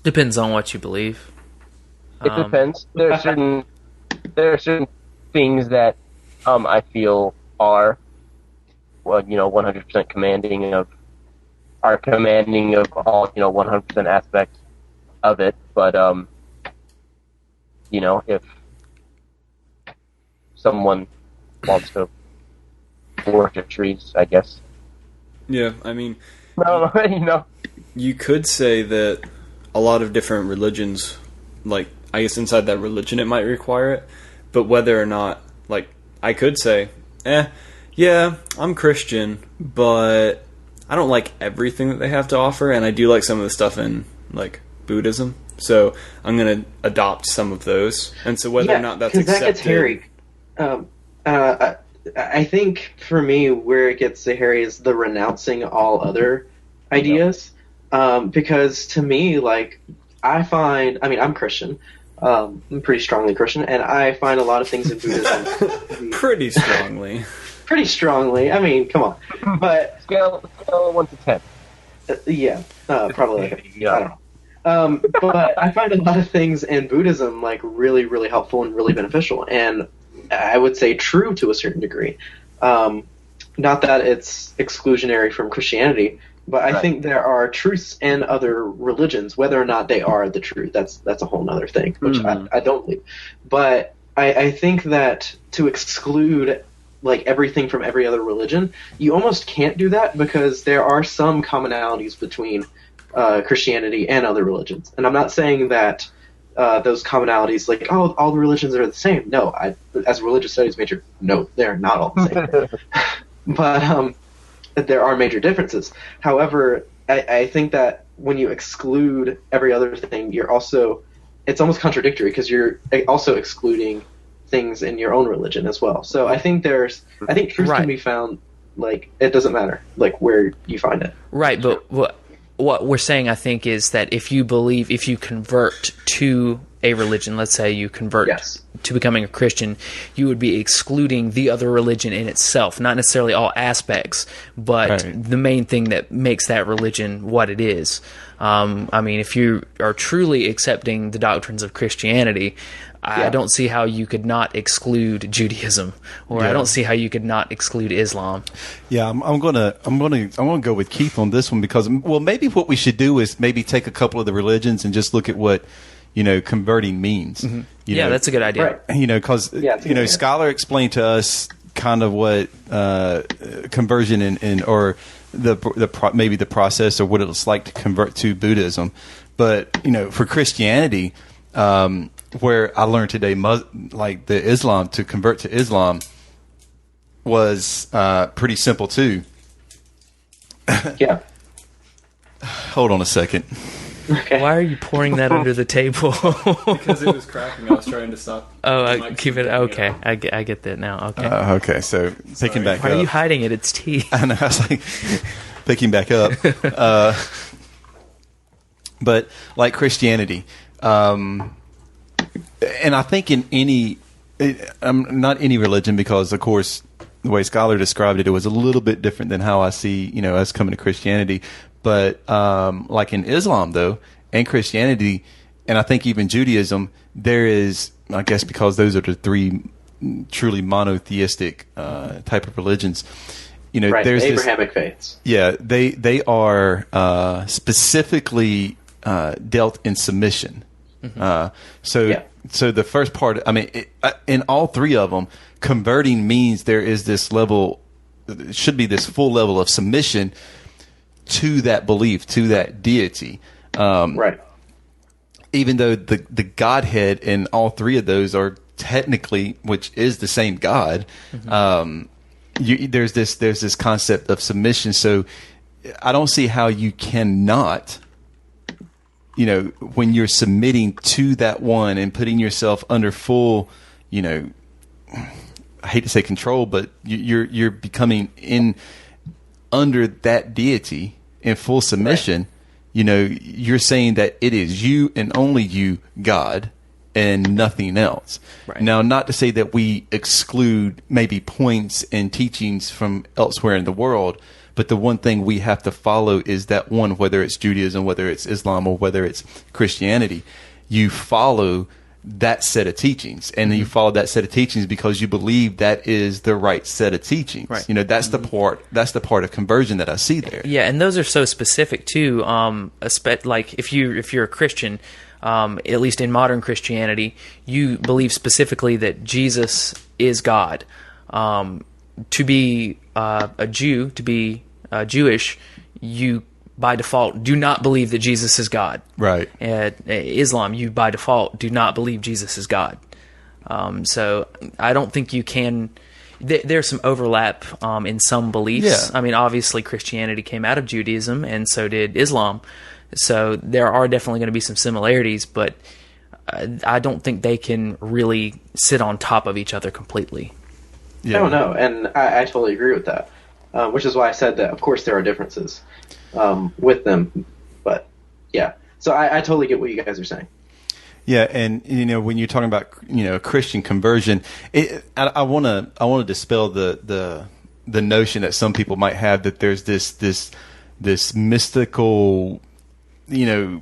Depends on what you believe. It depends. There are certain things that I feel are 100% commanding of all 100% aspects of it. But if someone wants to worship trees, I guess. Yeah, I mean, No, you could say that a lot of different religions, like, I guess inside that religion it might require it, but whether or not, like, I could say, yeah, I'm Christian, but I don't like everything that they have to offer, and I do like some of the stuff in, like, Buddhism, so I'm going to adopt some of those, and so whether or not that's accepted... that gets hairy. I think, for me, where it gets hairy is the renouncing all other ideas, because to me, like, I'm Christian, I'm pretty strongly Christian, and I find a lot of things in Buddhism pretty strongly. Pretty strongly. I mean, come on. But scale of 1 to 10. Probably like I don't know. But I find a lot of things in Buddhism like really, really helpful and really beneficial, and I would say true to a certain degree. Not that it's exclusionary from Christianity, but I think there are truths in other religions, whether or not they are the truth. That's a whole other thing, which I don't believe. But I think that to exclude like everything from every other religion, you almost can't do that because there are some commonalities between Christianity and other religions. And I'm not saying that those commonalities, like, all the religions are the same. No, as a religious studies major, no, they're not all the same. But there are major differences. However, I think that when you exclude every other thing, it's almost contradictory because you're also excluding things in your own religion as well. So I think truth can be found, like, it doesn't matter, like, where you find it. Right, but what we're saying, I think, is that if you convert to a religion, let's say you convert to becoming a Christian, you would be excluding the other religion in itself, not necessarily all aspects, but the main thing that makes that religion what it is. I mean, if you are truly accepting the doctrines of Christianity, I don't see how you could not exclude Judaism, or I don't see how you could not exclude Islam. Yeah, I'm gonna go with Keith on this one because, well, maybe what we should do is maybe take a couple of the religions and just look at what converting means. Mm-hmm. That's a good idea. Right. Because Scholar explained to us kind of what conversion or maybe the process or what it's like to convert to Buddhism. But for Christianity, where I learned today, like the Islam, to convert to Islam was pretty simple too. Yeah. Hold on a second. Okay. Why are you pouring that under the table? Because it was cracking. I was trying to stop. Keep it okay. I get that now. Okay. Okay, so picking back Why up. are you hiding it? It's tea. I know. I was like picking back up. But like Christianity, and I think in not any religion, because of course the way Scholar described it, it was a little bit different than how I see us coming to Christianity. But like in Islam, though, and Christianity, and I think even Judaism, there is, I guess, because those are the three truly monotheistic type of religions. Right, there's Abrahamic faiths. Yeah, they are specifically dealt in submission. So the first part, I mean, in all three of them, converting means there is this level, it should be this full level of submission to that belief, to that deity. Right. Even though the Godhead in all three of those are technically, which is the same God, there's this concept of submission. So I don't see how you cannot, when you're submitting to that one and putting yourself under full, I hate to say control, but you're becoming under that deity in full submission. Right. You're saying that it is you and only you, God, and nothing else. Right. Now, not to say that we exclude maybe points and teachings from elsewhere in the world, but the one thing we have to follow is that one, whether it's Judaism, whether it's Islam, or whether it's Christianity, you follow that set of teachings, and you follow that set of teachings because you believe that is the right set of teachings. Right. That's the part of conversion that I see there. Yeah, and those are so specific too. Like if you're a Christian, at least in modern Christianity, you believe specifically that Jesus is God. To be a Jew, to be Jewish, you by default do not believe that Jesus is God. Right. Islam, you by default do not believe Jesus is God. So I don't think you can. There's some overlap in some beliefs. Yeah. I mean, obviously Christianity came out of Judaism, and so did Islam. So there are definitely going to be some similarities, but I don't think they can really sit on top of each other completely. Yeah. No, and I totally agree with that, which is why I said that, of course, there are differences with them. But, yeah. So I totally get what you guys are saying. Yeah, and when you're talking about Christian conversion, I want to dispel the notion that some people might have that there's this mystical thing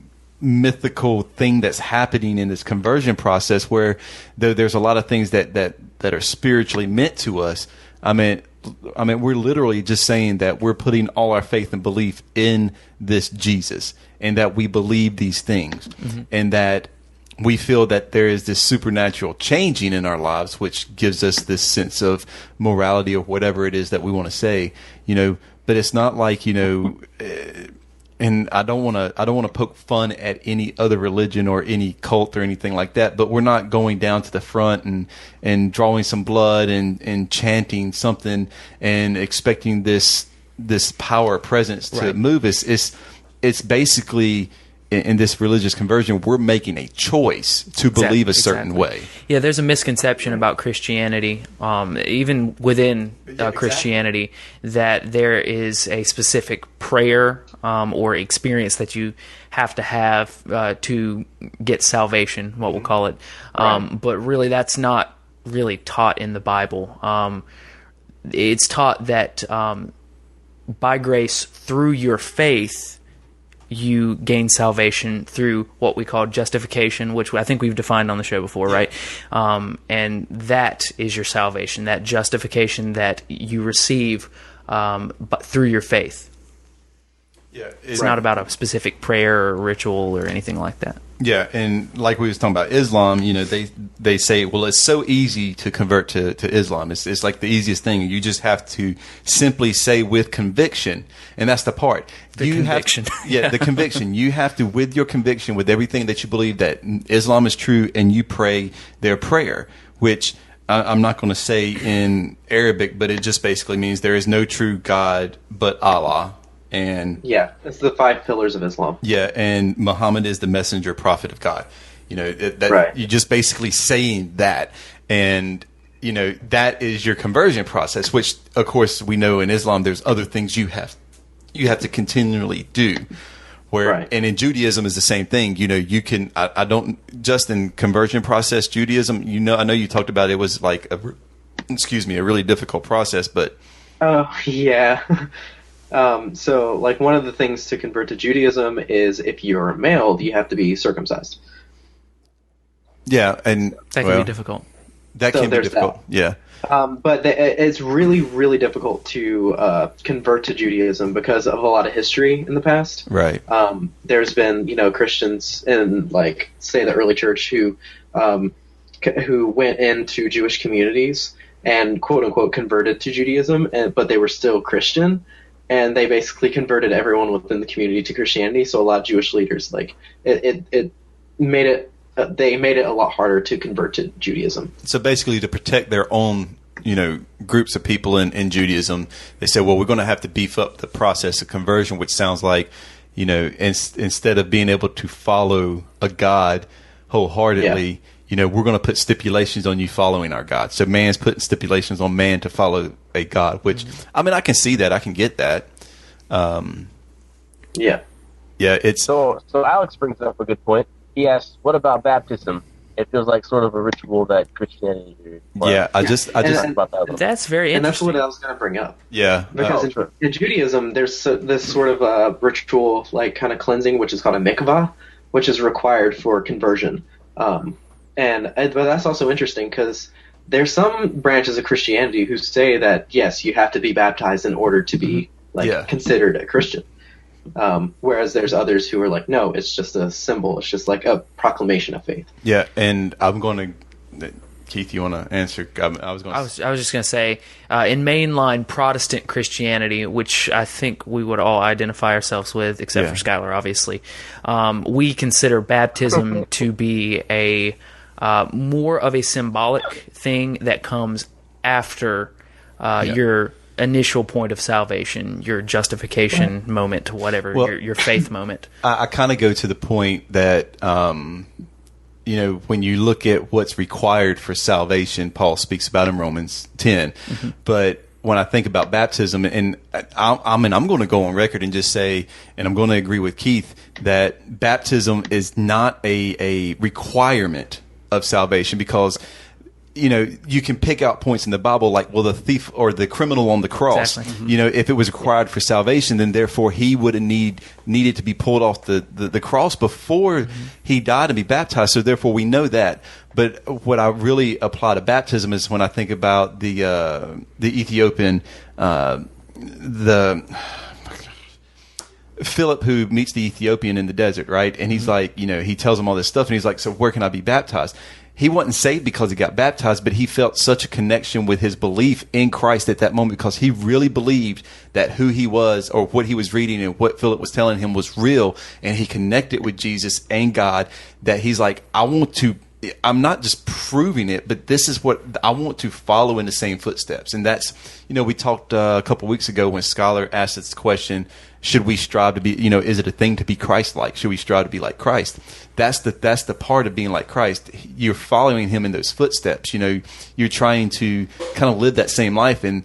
that's happening in this conversion process, where there's a lot of things that are spiritually meant to us. I mean, we're literally just saying that we're putting all our faith and belief in this Jesus, and that we believe these things, and that we feel that there is this supernatural changing in our lives, which gives us this sense of morality or whatever it is that we want to say, but it's not like, and I don't want to poke fun at any other religion or any cult or anything like that, but we're not going down to the front and drawing some blood and chanting something and expecting this power presence to move us. It's basically, in this religious conversion, we're making a choice to believe a certain way. Yeah, there's a misconception about Christianity, even within Christianity, that there is a specific prayer or experience that you have to get salvation, what we'll call it. But really, that's not really taught in the Bible. It's taught that by grace, through your faith, you gain salvation through what we call justification, which I think we've defined on the show before, right? And that is your salvation, that justification that you receive but through your faith. Yeah, It's not about a specific prayer or ritual or anything like that. Yeah, and like we was talking about Islam, they say, well, it's so easy to convert to Islam. It's like the easiest thing. You just have to simply say with conviction, and that's the part. The conviction. The conviction. You have to, with your conviction, with everything that you believe that Islam is true, and you pray their prayer, which I'm not going to say in Arabic, but it just basically means there is no true God but Allah. And yeah, it's the 5 pillars of Islam. Yeah, and Muhammad is the messenger prophet of God. Right. You're just basically saying that, and that is your conversion process. Which, of course, we know in Islam there's other things you have to continually do. Right. And in Judaism is the same thing. You can I don't just in conversion process Judaism. I know you talked about it was like a really difficult process, but yeah. So, like, one of the things to convert to Judaism is if you're a male, you have to be circumcised. Yeah, and that can be difficult. That can be difficult. Yeah. But it's really, really difficult to convert to Judaism because of a lot of history in the past. Right. There's been, Christians in, like, say, the early church who went into Jewish communities and, quote unquote, converted to Judaism, but they were still Christian. And they basically converted everyone within the community to Christianity. So a lot of Jewish leaders, like, it made it. They made it a lot harder to convert to Judaism. So basically, to protect their own, groups of people in Judaism, they said, well, we're going to have to beef up the process of conversion, which sounds like, instead of being able to follow a God wholeheartedly, we're going to put stipulations on you following our God. So man's putting stipulations on man to follow a God, which, I can see that. I can get that. Yeah, it's... So Alex brings up a good point. He asks, what about baptism? It feels like sort of a ritual that Christianity requires. Yeah, I just about that. That's very interesting. And that's what I was going to bring up. Yeah. Because in Judaism, there's this sort of ritual, like, kind of cleansing, which is called a mikvah, which is required for conversion. But that's also interesting because there's some branches of Christianity who say that, yes, you have to be baptized in order to be considered a Christian. Whereas there's others who are like, no, it's just a symbol. It's just like a proclamation of faith. Yeah, and I'm going to... Keith, you want to answer? I was just going to say, in mainline Protestant Christianity, which I think we would all identify ourselves with, except for Skylar, obviously, we consider baptism to be a more of a symbolic thing that comes after your initial point of salvation, your justification moment, whatever, your faith moment. I kind of go to the point that, when you look at what's required for salvation, Paul speaks about in Romans 10. Mm-hmm. But when I think about baptism, and I'm going to go on record and just say, and I'm going to agree with Keith, that baptism is not a requirement of salvation because you can pick out points in the Bible like, well, the thief or the criminal on the cross, exactly. Mm-hmm. If it was required for salvation, then therefore he would have needed to be pulled off the cross before he died and be baptized. So therefore we know that. But what I really apply to baptism is when I think about the Ethiopian, Philip, who meets the Ethiopian in the desert, right? And he's like, he tells him all this stuff and he's like, so where can I be baptized? He wasn't saved because he got baptized, but he felt such a connection with his belief in Christ at that moment because he really believed that who he was or what he was reading and what Philip was telling him was real. And he connected with Jesus and God that he's like, I'm not just proving it, but this is what I want to follow in the same footsteps. And that's, we talked a couple weeks ago when Scholar asked us the question, should we strive to be, is it a thing to be Christ-like? Should we strive to be like Christ? That's the part of being like Christ. You're following him in those footsteps. You're trying to kind of live that same life. And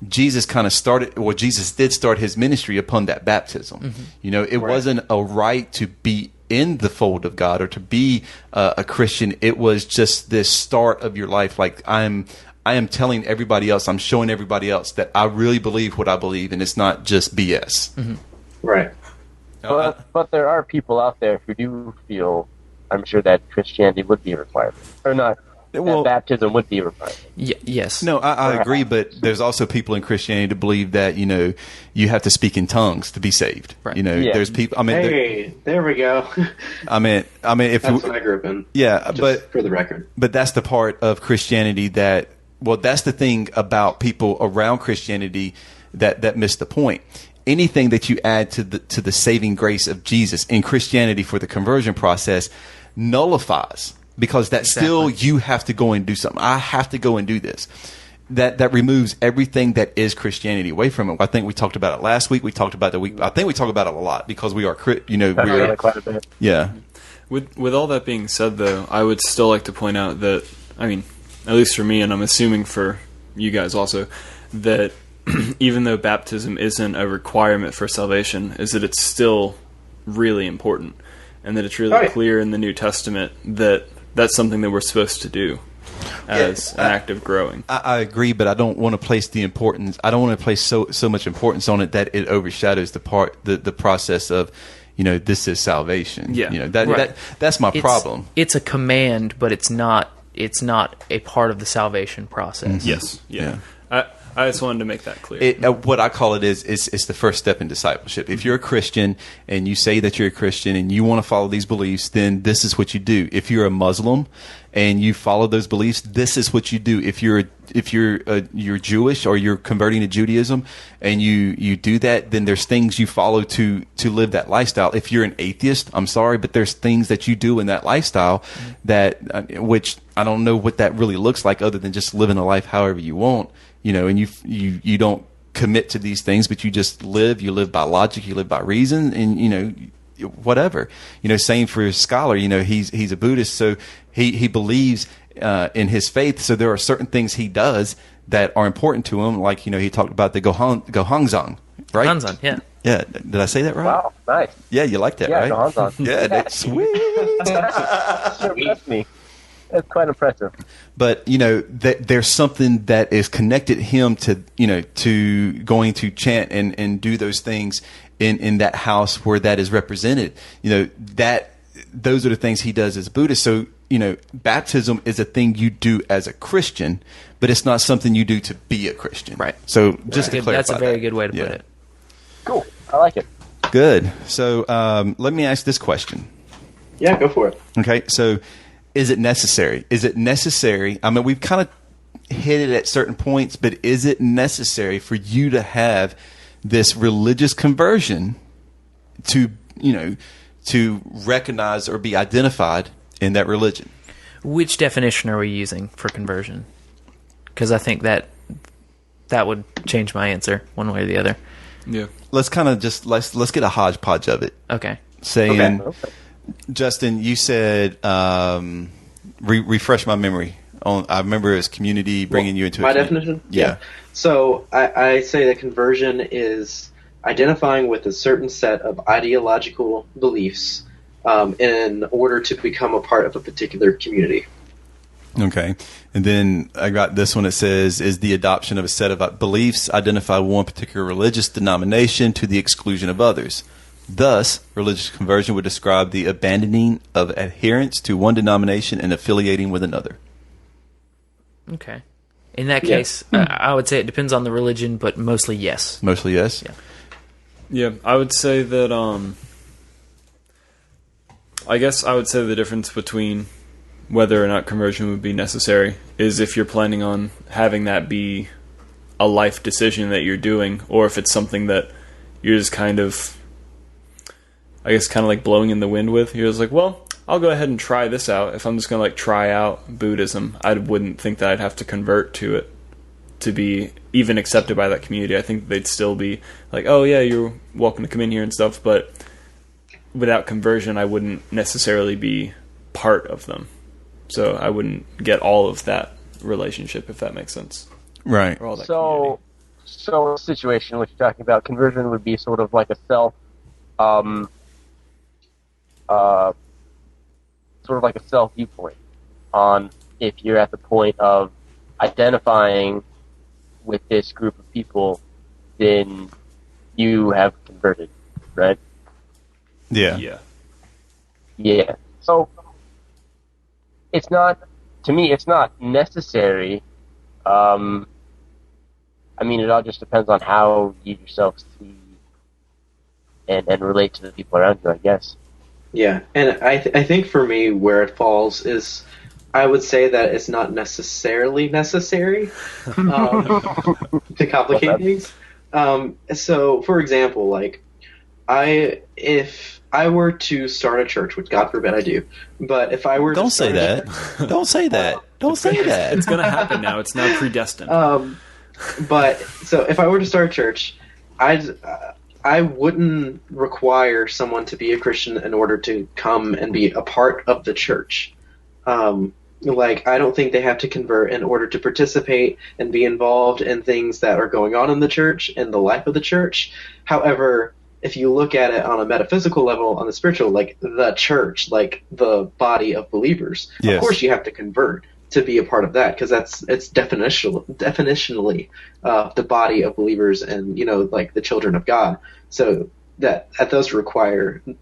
Jesus Jesus did start his ministry upon that baptism. Mm-hmm. It wasn't a right to be in the fold of God or to be a Christian. It was just this start of your life. Like I am telling everybody else, I'm showing everybody else that I really believe what I believe, and it's not just BS. Mm-hmm. Right. But there are people out there who do feel, I'm sure, that Christianity would be a requirement. Or not that baptism would be a requirement. Yes. No, I agree, but there's also people in Christianity to believe that, you have to speak in tongues to be saved. Right. There's people, There we go. I mean, if That's what I grew up in. yeah, Just for the record. but that's the part of Christianity that's the thing about people around Christianity that miss the point. Anything that you add to the saving grace of Jesus in Christianity for the conversion process nullifies, because that still you have to go and do something. I have to go and do this. That removes everything that is Christianity away from it. I think we talked about it last week. We talked about I think we talk about it a lot because we are, we're Quite a bit. yeah. With all that being said, though, I would still like to point out that, I mean, at least for me, and I'm assuming for you guys also, that even though baptism isn't a requirement for salvation, is that it's still really important, and that it's really clear in the New Testament that that's something that we're supposed to do as an act of growing. I agree, but I don't want to place the importance. I don't want to place so much importance on it that it overshadows the process of, this is salvation. Yeah. That's my problem. It's a command, but it's not a part of the salvation process. Mm-hmm. Yes. Yeah. I just wanted to make that clear. What I call it is the first step in discipleship. If you're a Christian and you say that you're a Christian and you want to follow these beliefs, then this is what you do. If you're a Muslim and you follow those beliefs, this is what you do. If you're Jewish or you're converting to Judaism and you do that, then there's things you follow to live that lifestyle. If you're an atheist, I'm sorry, but there's things that you do in that lifestyle which I don't know what that really looks like other than just living a life however you want. And you don't commit to these things, but you just live. You live by logic. You live by reason, and whatever. Same for Scholar. He's a Buddhist, so he believes in his faith. So there are certain things he does that are important to him. Like he talked about the Gohangzang, right? Gohangzang, yeah. Yeah, did I say that right? Wow, nice. Yeah, you like that, right? Gohangzang. Yeah, that's sweet. Surprised me. That's quite impressive. But there's something that is connected him to going to chant and do those things in that house where that is represented. Those are the things he does as a Buddhist. So baptism is a thing you do as a Christian, but it's not something you do to be a Christian. Right. So just to clarify, that's a very good way to put it. Cool. I like it. Good. So let me ask this question. Yeah, go for it. Okay. So. Is it necessary? Is it necessary? I mean, we've kind of hit it at certain points, but is it necessary for you to have this religious conversion to recognize or be identified in that religion? Which definition are we using for conversion? Because I think that would change my answer one way or the other. Yeah. Let's kind of let's get a hodgepodge of it. Okay. Saying. Okay. Justin, you said refresh my memory. I remember it was community bringing you into my definition. Yeah. So I say that conversion is identifying with a certain set of ideological beliefs in order to become a part of a particular community. Okay. And then I got this one. It says, is the adoption of a set of beliefs identify one particular religious denomination to the exclusion of others. Thus, religious conversion would describe the abandoning of adherence to one denomination and affiliating with another. Okay. In that case, I would say it depends on the religion, but mostly yes. Mostly yes? Yeah. Yeah, I would say that, I guess I would say the difference between whether or not conversion would be necessary is if you're planning on having that be a life decision that you're doing, or if it's something that you're just kind of, I guess, kind of like blowing in the wind with. You're just like, well, I'll go ahead and try this out. If I'm just going to like try out Buddhism, I wouldn't think that I'd have to convert to it to be even accepted by that community. I think they'd still be like, oh yeah, you're welcome to come in here and stuff, but without conversion, I wouldn't necessarily be part of them. So I wouldn't get all of that relationship, if that makes sense. Right. Or all that So a situation which you're talking about, conversion would be sort of like a self viewpoint on if you're at the point of identifying with this group of people, then you have converted, right? Yeah. Yeah. Yeah. So it's not to me, it's not necessary. I mean, it all just depends on how you yourself see and relate to the people around you, I guess. Yeah, and I think for me, where it falls is, I would say that it's not necessarily necessary to complicate things. So, for example, like, if I were to start a church, which God forbid I do, but if I were Don't to say that. Don't say that. Don't say that. It's going to happen now. It's now predestined. But so if I were to start a church, I wouldn't require someone to be a Christian in order to come and be a part of the church. Like, I don't think they have to convert in order to participate and be involved in things that are going on in the church and the life of the church. However, if you look at it on a metaphysical level, on the spiritual, like the church, like the body of believers, yes. Of course you have to convert to be a part of that, because it's definitionally the body of believers and, you know, like the children of God. So that does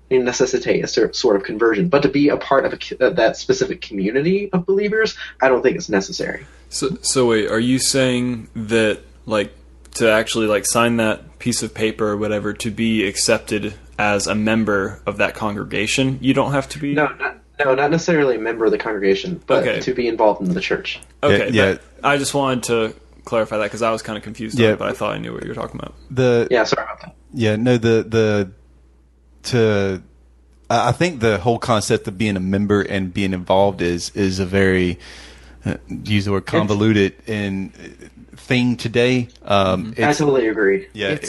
necessitate a sort of conversion. But to be a part of that specific community of believers, I don't think it's necessary. So wait, are you saying that, like, to actually, like, sign that piece of paper or whatever to be accepted as a member of that congregation, you don't have to be? No, not necessarily a member of the congregation, but to be involved in the church. Okay, yeah. I just wanted to clarify that because I was kind of confused on it, but I thought I knew what you were talking about. Sorry about that. Yeah, no, I think the whole concept of being a member and being involved is a very, use the word, convoluted thing today. I totally agree. Yeah.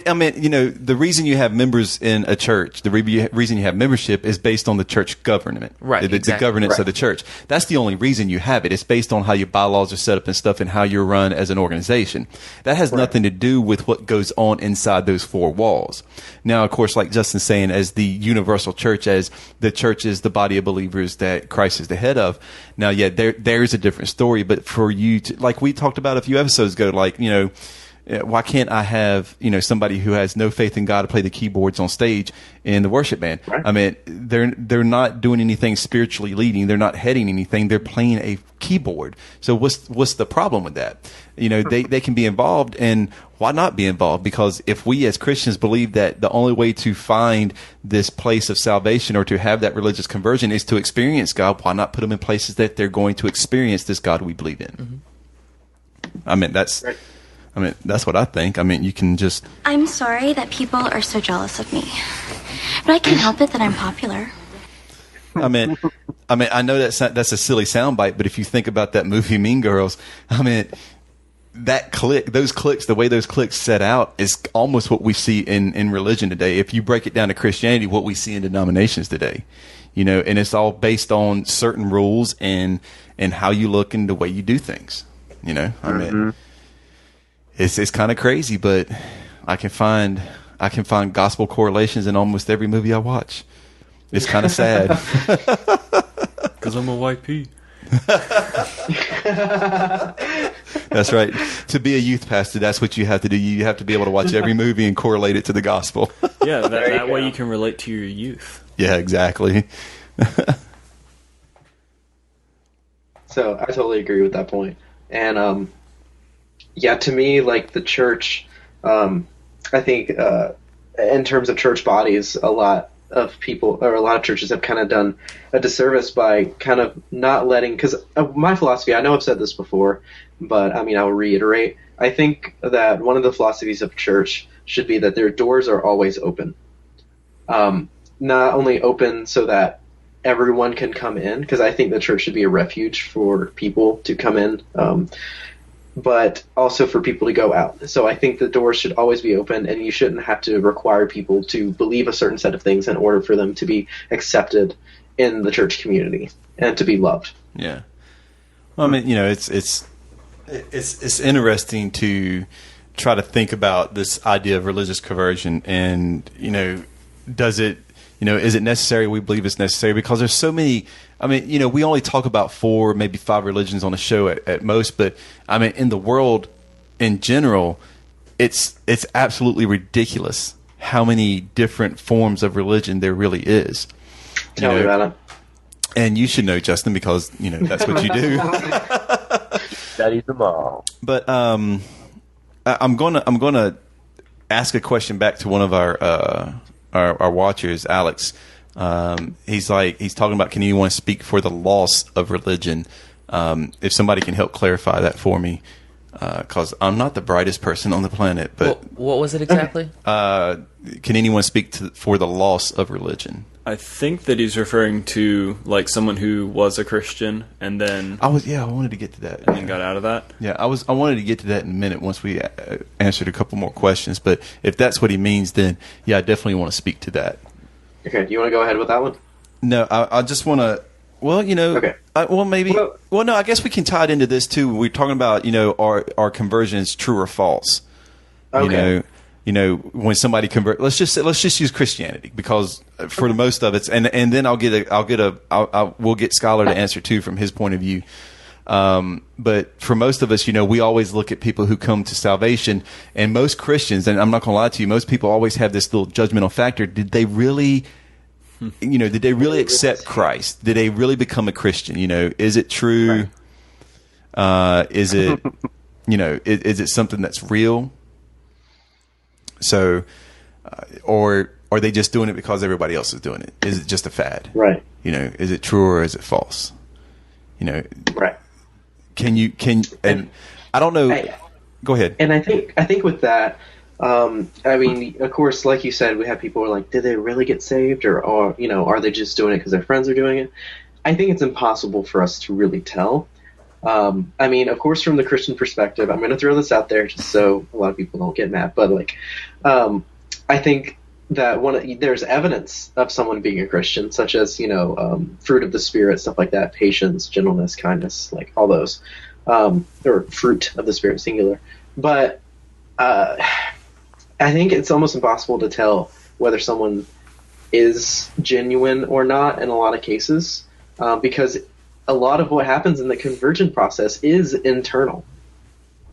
I mean, you know, the reason you have members in a church, the reason you have membership is based on the church government. Right. The governance of the church. That's the only reason you have it. It's based on how your bylaws are set up and stuff and how you're run as an organization. That has nothing to do with what goes on inside those four walls. Now, of course, like Justin's saying, as the universal church, as the church is the body of believers that Christ is the head of. Now, yeah, there's a different story, but for you to, like we talked about a few episodes ago, like, you know, why can't I have, you know, somebody who has no faith in God to play the keyboards on stage in the worship band? Right. I mean, they're not doing anything spiritually leading. They're not heading anything. They're playing a keyboard. So what's the problem with that? You know, they can be involved, and why not be involved? Because if we as Christians believe that the only way to find this place of salvation or to have that religious conversion is to experience God, why not put them in places that they're going to experience this God we believe in? Mm-hmm. I mean, that's what I think. I mean, you can just... I'm sorry that people are so jealous of me, but I can't help it that I'm popular. I mean, I know that's a silly soundbite, but if you think about that movie Mean Girls, I mean, those cliques, the way those cliques set out is almost what we see in religion today. If you break it down to Christianity, what we see in denominations today, you know, and it's all based on certain rules and how you look and the way you do things. You know, I mean, it's kind of crazy, but I can find gospel correlations in almost every movie I watch. It's kind of sad. Because I'm a white pea. That's right. To be a youth pastor, that's what you have to do. You have to be able to watch every movie and correlate it to the gospel. Yeah, that way you can relate to your youth. Yeah, exactly. So I totally agree with that point. And yeah, to me, like the church, I think in terms of church bodies, a lot of people or a lot of churches have kind of done a disservice by kind of not letting, because my philosophy, I know I've said this before, but I mean, I'll reiterate. I think that one of the philosophies of church should be that their doors are always open. Not only open so that everyone can come in, because I think the church should be a refuge for people to come in, but also for people to go out. So I think the doors should always be open, and you shouldn't have to require people to believe a certain set of things in order for them to be accepted in the church community and to be loved. Yeah. Well, I mean, you know, it's interesting to try to think about this idea of religious conversion, and, you know, is it necessary? We believe it's necessary because there's so many. I mean, you know, we only talk about 4, maybe 5 religions on a show at most, but I mean, in the world in general, it's absolutely ridiculous how many different forms of religion there really is. Tell me about it. And you should know, Justin, because that's what you do. Studies them all. But I'm gonna ask a question back to one of our watchers, Alex. He's talking about, can anyone speak for the loss of religion? If somebody can help clarify that for me, because I'm not the brightest person on the planet. But what was it exactly? Can anyone speak for the loss of religion? I think that he's referring to like someone who was a Christian and then I wanted to get to that and then got out of that. Yeah, I wanted to get to that in a minute once we answered a couple more questions. But if that's what he means, then I definitely want to speak to that. Okay, do you want to go ahead with that one? No, I just want to. Well, Okay. Maybe. Well, no, I guess we can tie it into this too. We're talking about our conversion is true or false. Okay. When somebody convert, let's just use Christianity, because for the most of it, and then we'll get Skylar to answer too from his point of view. But for most of us, we always look at people who come to salvation, and most Christians, and I'm not going to lie to you, most people always have this little judgmental factor. Did they really, accept Christ? Did they really become a Christian? Is it true? Right. Is it, is it something that's real? So, or are they just doing it because everybody else is doing it? Is it just a fad? Right. Is it true or is it false? Right. And I don't know. Go ahead. And I think with that, of course, like you said, we have people who are like, did they really get saved, or are they just doing it because their friends are doing it? I think it's impossible for us to really tell. Of course, from the Christian perspective, I'm going to throw this out there just so a lot of people don't get mad, but I think that there's evidence of someone being a Christian, such as, fruit of the Spirit, stuff like that, patience, gentleness, kindness, like all those, or fruit of the Spirit, singular. But I think it's almost impossible to tell whether someone is genuine or not in a lot of cases, because a lot of what happens in the conversion process is internal,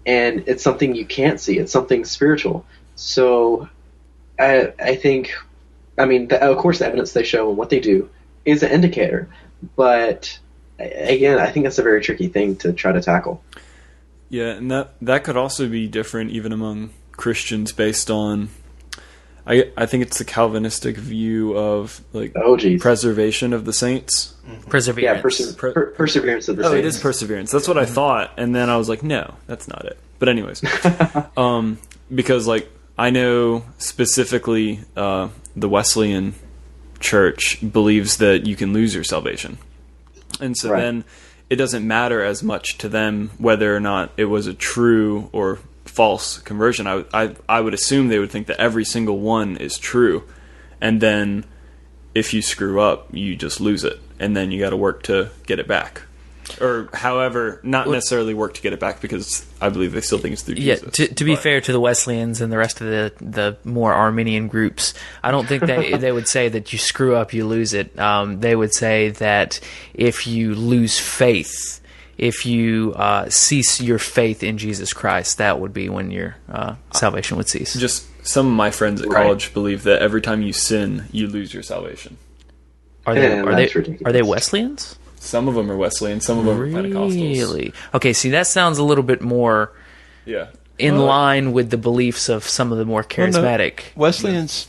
and it's something you can't see. It's something spiritual. So I think, of course, the evidence they show and what they do is an indicator. But again, I think that's a very tricky thing to try to tackle. Yeah, and that could also be different even among Christians based on, I think it's the Calvinistic view of preservation of the saints. Perseverance. Yeah, perseverance of the saints. Oh, it is perseverance. That's what I thought, and then I was like, no, that's not it. But anyways, because I know specifically the Wesleyan Church believes that you can lose your salvation, and so then it doesn't matter as much to them whether or not it was a true or false conversion. I would assume they would think that every single one is true, and then if you screw up, you just lose it, and then you got to work to get it back. Or however, not necessarily work to get it back, because I believe they still think it's through Jesus. Yeah, to be fair to the Wesleyans and the rest of the more Arminian groups, I don't think they would say that you screw up, you lose it. They would say that if you lose faith, if you cease your faith in Jesus Christ, that would be when your salvation would cease. Just some of my friends at college believe that every time you sin, you lose your salvation. Are they Wesleyans? Some of them are Wesleyan, some of them are Pentecostals. Really? Okay, see, that sounds a little bit more in line with the beliefs of some of the more charismatic. Wesleyans,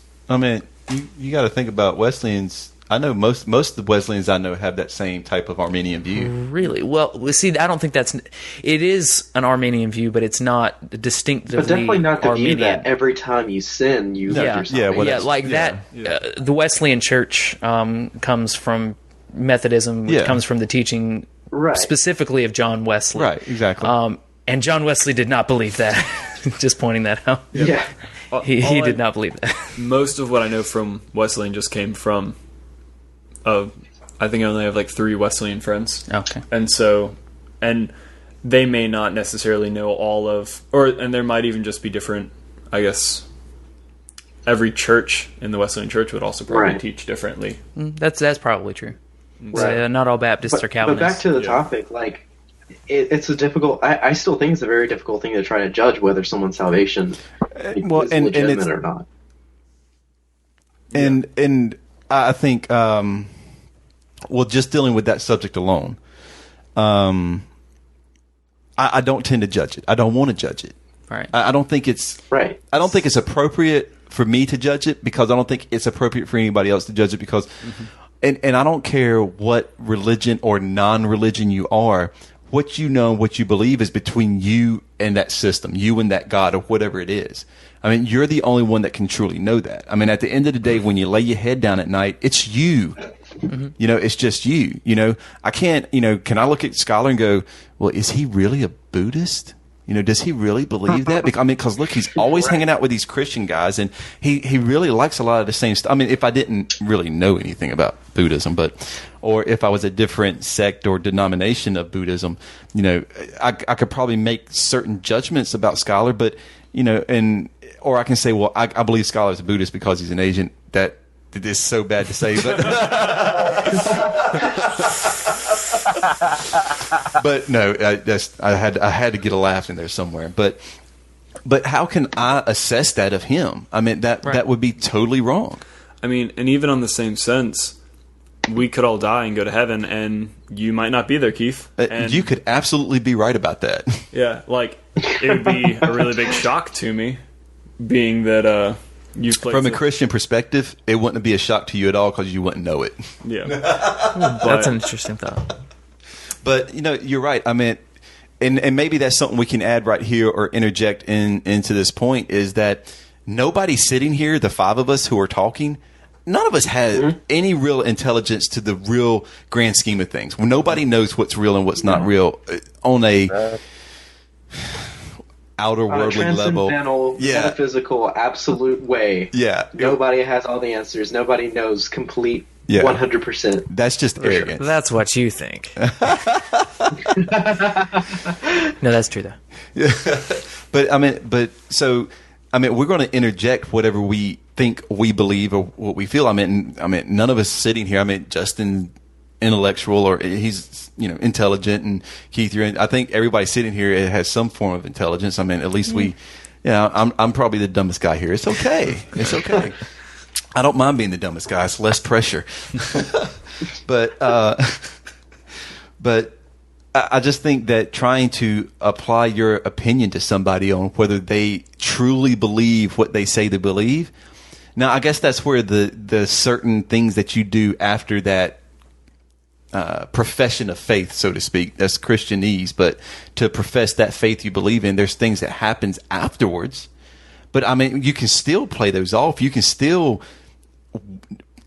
you got to think about Wesleyans. I know most of the Wesleyans I know have that same type of Arminian view. Really? Well, see, I don't think it is an Arminian view, but it's not distinctively Arminian. But definitely not the view that every time you sin, you lose your salvation. The Wesleyan Church comes from Methodism, which comes from the teaching specifically of John Wesley. Right, exactly. And John Wesley did not believe that. Just pointing that out. Yeah. He did not believe that. Most of what I know from Wesleyan just came from, I think I only have 3 Wesleyan friends. Okay. And they may not necessarily know all of, and there might even just be different, I guess. Every church in the Wesleyan Church would also probably teach differently. That's probably true. Right. Not all Baptists are Calvinists. But back to the topic, it's a difficult. I still think it's a very difficult thing to try to judge whether someone's salvation is legitimate or not. And I think well, just dealing with that subject alone, I don't tend to judge it. I don't want to judge it. Right. I don't think it's Right. I don't think it's appropriate for me to judge it, because I don't think it's appropriate for anybody else to judge it, because and I don't care what religion or non-religion you are. What you know, what you believe is between you and that system, you and that God, or whatever it is. I mean, you're the only one that can truly know that. I mean, at the end of the day, when you lay your head down at night, it's you. You know, it's just you. You know, I can't, can I look at Scholar and go, well, is he really a Buddhist? You know, does he really believe that? Because look, he's always hanging out with these Christian guys, and he really likes a lot of the same stuff. I mean, if I didn't really know anything about Buddhism, or if I was a different sect or denomination of Buddhism, I could probably make certain judgments about Scholar, but, or I can say, well, I believe Scholar is a Buddhist because he's an Asian. That is so bad to say, but but no, I had to get a laugh in there somewhere. But how can I assess that of him? I mean, that would be totally wrong. I mean, and even on the same sense, we could all die and go to heaven, and you might not be there, Keith. And you could absolutely be right about that. Yeah, like, it would be a really big shock to me, being that you've played from a Christian perspective, it wouldn't be a shock to you at all because you wouldn't know it. Yeah. That's an interesting thought. But, you're right. I mean, and maybe that's something we can add right here or interject into this point, is that nobody sitting here, the five of us who are talking, none of us has any real intelligence to the real grand scheme of things. Nobody knows what's real and what's not real on a outer worldly level. Transcendental, metaphysical, absolute way. Yeah. Nobody has all the answers. Nobody knows complete 100%. That's just arrogance. Sure. That's what you think. No, that's true though. Yeah. But we're going to interject whatever we think we believe or what we feel. I mean, none of us sitting here. I mean, Justin, intellectual, or he's intelligent, and Keith, I think everybody sitting here has some form of intelligence. I mean, at least I'm probably the dumbest guy here. It's okay. It's okay. I don't mind being the dumbest guy. It's less pressure. But I just think that trying to apply your opinion to somebody on whether they truly believe what they say they believe. Now, I guess that's where the certain things that you do after that profession of faith, so to speak, that's Christianese, but to profess that faith you believe in, there's things that happens afterwards. But I mean, you can still play those off. You can still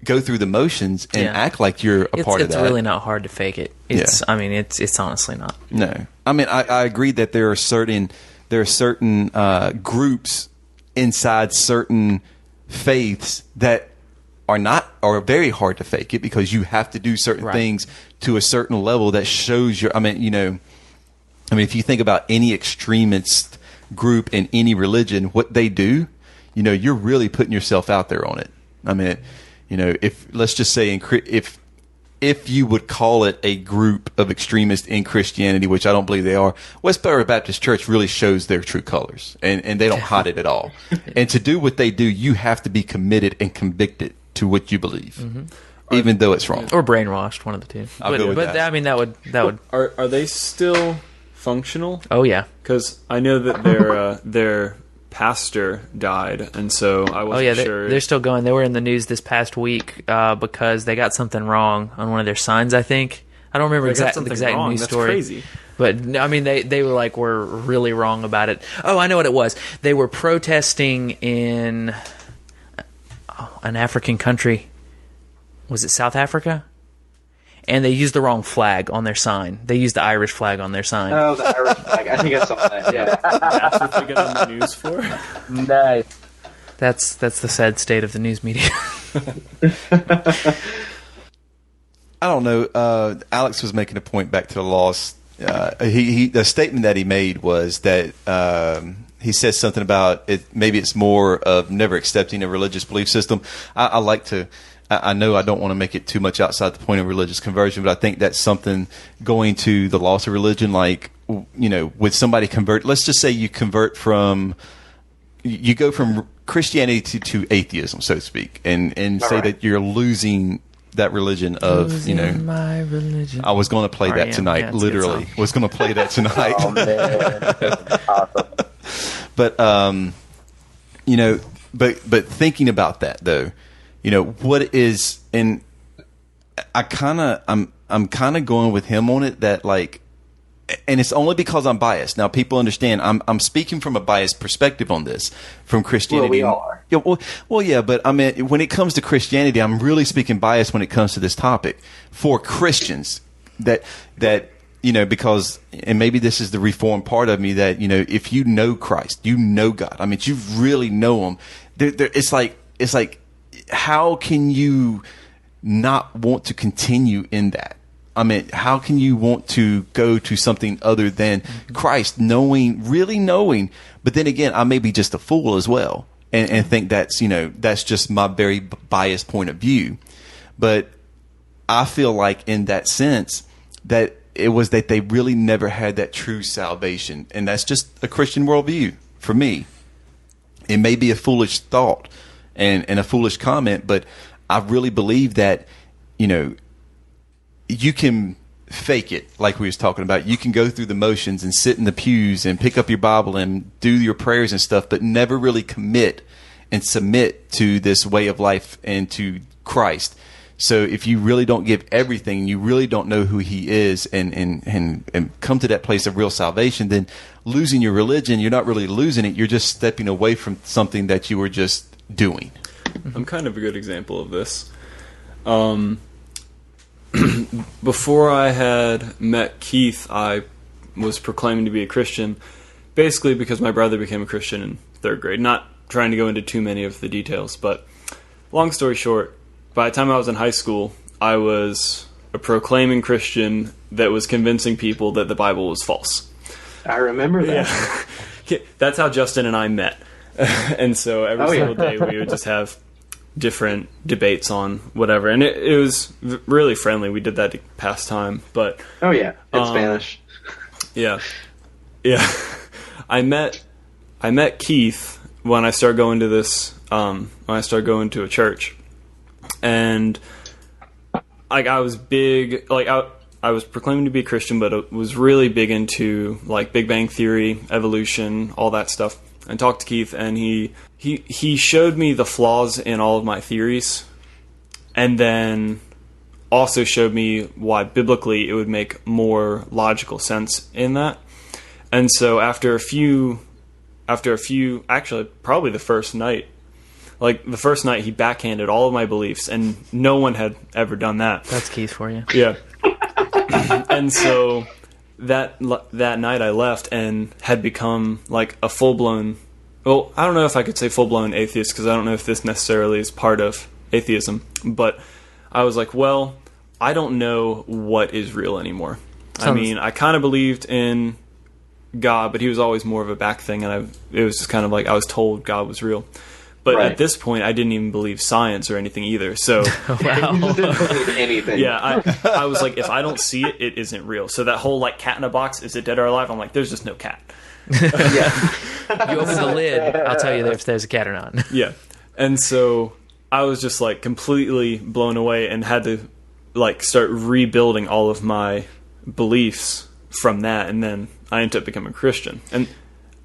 go through the motions and act like you're a part of that. It's really not hard to fake it. I mean, it's honestly not. No. I mean, I agree that there are certain groups inside certain faiths that are very hard to fake it, because you have to do certain things to a certain level that shows your. I mean, if you think about any extremist group in any religion, what they do, you're really putting yourself out there on it. I mean, if let's just say if you would call it a group of extremists in Christianity, which I don't believe they are, Westboro Baptist Church really shows their true colors, and they don't hide it at all. And to do what they do, you have to be committed and convicted to what you believe, even though it's wrong. Or brainwashed, one of the two. I'll go with that. I mean, that would. Are they still functional? Oh yeah, because I know that their pastor died, and so I wasn't sure. They're still going. They were in the news this past week because they got something wrong on one of their signs, I think. I don't remember the exact news story. That's crazy. But I mean, they were really wrong about it. Oh, I know what it was. They were protesting in an African country. Was it South Africa? And they used the wrong flag on their sign. They used the Irish flag on their sign. Oh, the Irish flag. I think I saw that. Yeah. That's what they got on the news for. Nice. That's the sad state of the news media. I don't know. Alex was making a point back to the laws. The statement that he made was that he said something about it. Maybe it's more of never accepting a religious belief system. I like to. I know I don't want to make it too much outside the point of religious conversion, but I think that's something going to the loss of religion, like, with somebody convert. Let's just say you convert you go from Christianity to atheism, so to speak, and say that you're losing that religion of, you know, my religion. I was going to play that R.E.M. tonight. Yeah, it's a good Literally, song. was going to play that tonight. Oh man, awesome. But you know, but thinking about that though, you know, what is, and I'm kind of going with him on it, that like, and it's only because I'm biased. Now people understand I'm speaking from a biased perspective on this, from Christianity. Well, we all are. Yeah, well, yeah, but I mean, when it comes to Christianity, I'm really speaking biased when it comes to this topic for Christians. That you know, because, and maybe this is the reformed part of me, that, you know, if you know Christ, you know God. I mean, you really know Him. It's like, how can you not want to continue in that? I mean, how can you want to go to something other than Christ, really knowing, but then again, I may be just a fool as well, and think that's, you know, that's just my very biased point of view. But I feel like in that sense that it was that they really never had that true salvation. And that's just a Christian worldview for me. It may be a foolish thought and a foolish comment, but I really believe that, you know, you can fake it, like we was talking about. You can go through the motions and sit in the pews and pick up your Bible and do your prayers and stuff, but never really commit and submit to this way of life and to Christ. So if you really don't give everything, you really don't know who He is, and come to that place of real salvation, then losing your religion, you're not really losing it. You're just stepping away from something that you were just doing. I'm kind of a good example of this. Before I had met Keith, I was proclaiming to be a Christian, basically because my brother became a Christian in 3rd grade. Not trying to go into too many of the details, but long story short, by the time I was in high school, I was a proclaiming Christian that was convincing people that the Bible was false. I remember that. Yeah. That's how Justin and I met. And so every single day we would just have different debates on whatever. And it was really friendly. We did that to pass time. But Oh yeah, in Spanish. yeah. Yeah. I met Keith when I started going to to a church. And like, I was big, like I was proclaiming to be a Christian, but I was really big into like Big Bang Theory, evolution, all that stuff. And talked to Keith, and he showed me the flaws in all of my theories, and then also showed me why biblically it would make more logical sense in that. And so after a few, actually probably the first night, he backhanded all of my beliefs, and no one had ever done that. That's Keith for you. Yeah. And so that night I left and had become like a full-blown, well, I don't know if I could say full-blown atheist, because I don't know if this necessarily is part of atheism, but I was like, well, I don't know what is real anymore. I mean, I kind of believed in God, but He was always more of a back thing, and it was just kind of like I was told God was real. But Right. at this point, I didn't even believe science or anything either. So You just didn't believe anything. yeah, I was like, if I don't see it, it isn't real. So that whole like cat in a box, is it dead or alive? I'm like, there's just no cat. Yeah. You open the lid, I'll tell you if there's a cat or not. Yeah. And so I was just like completely blown away and had to like start rebuilding all of my beliefs from that. And then I ended up becoming a Christian. And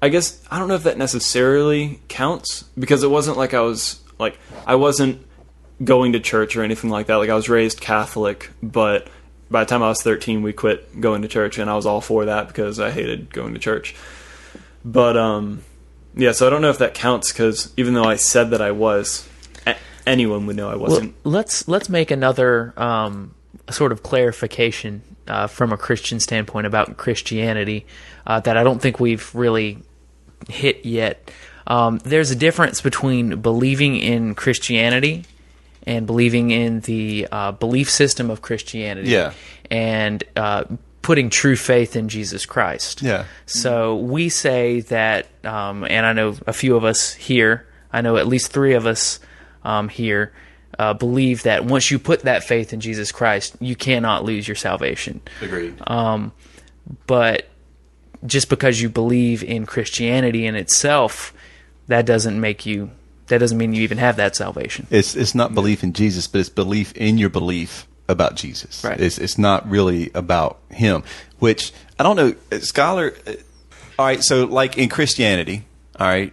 I guess I don't know if that necessarily counts, because it wasn't like I wasn't going to church or anything like that. Like, I was raised Catholic, but by the time I was 13, we quit going to church, and I was all for that because I hated going to church. But yeah, so I don't know if that counts, because even though I said that I was, anyone would know I wasn't. Well, let's make another sort of clarification from a Christian standpoint about Christianity that I don't think we've really hit yet. There's a difference between believing in Christianity and believing in the belief system of Christianity. Yeah. And putting true faith in Jesus Christ. Yeah. So we say that, and I know a few of us here, I know at least 3 of us here, believe that once you put that faith in Jesus Christ, you cannot lose your salvation. Agreed. But just because you believe in Christianity in itself, that doesn't make you that doesn't mean you even have that salvation. It's not belief in Jesus, but it's belief in your belief about Jesus. Right. It's not really about him, which I don't know, Scholar. All right, so like in Christianity, all right,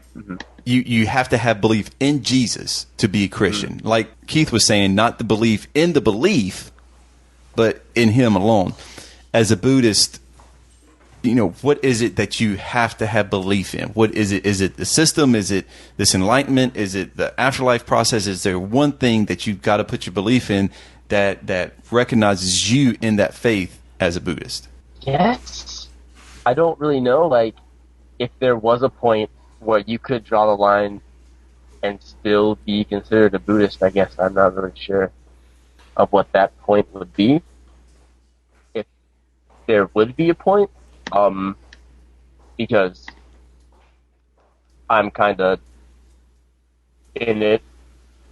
you have to have belief in Jesus to be a Christian. Like Keith was saying, not the belief in the belief, but in him alone. As a Buddhist, what is it that you have to have belief in? What is it? Is it the system? Is it this enlightenment? Is it the afterlife process? Is there one thing that you've got to put your belief in that recognizes you in that faith as a Buddhist? Yes. I don't really know, like, if there was a point where you could draw the line and still be considered a Buddhist. I guess I'm not really sure of what that point would be. If there would be a point, because I'm kind of in it,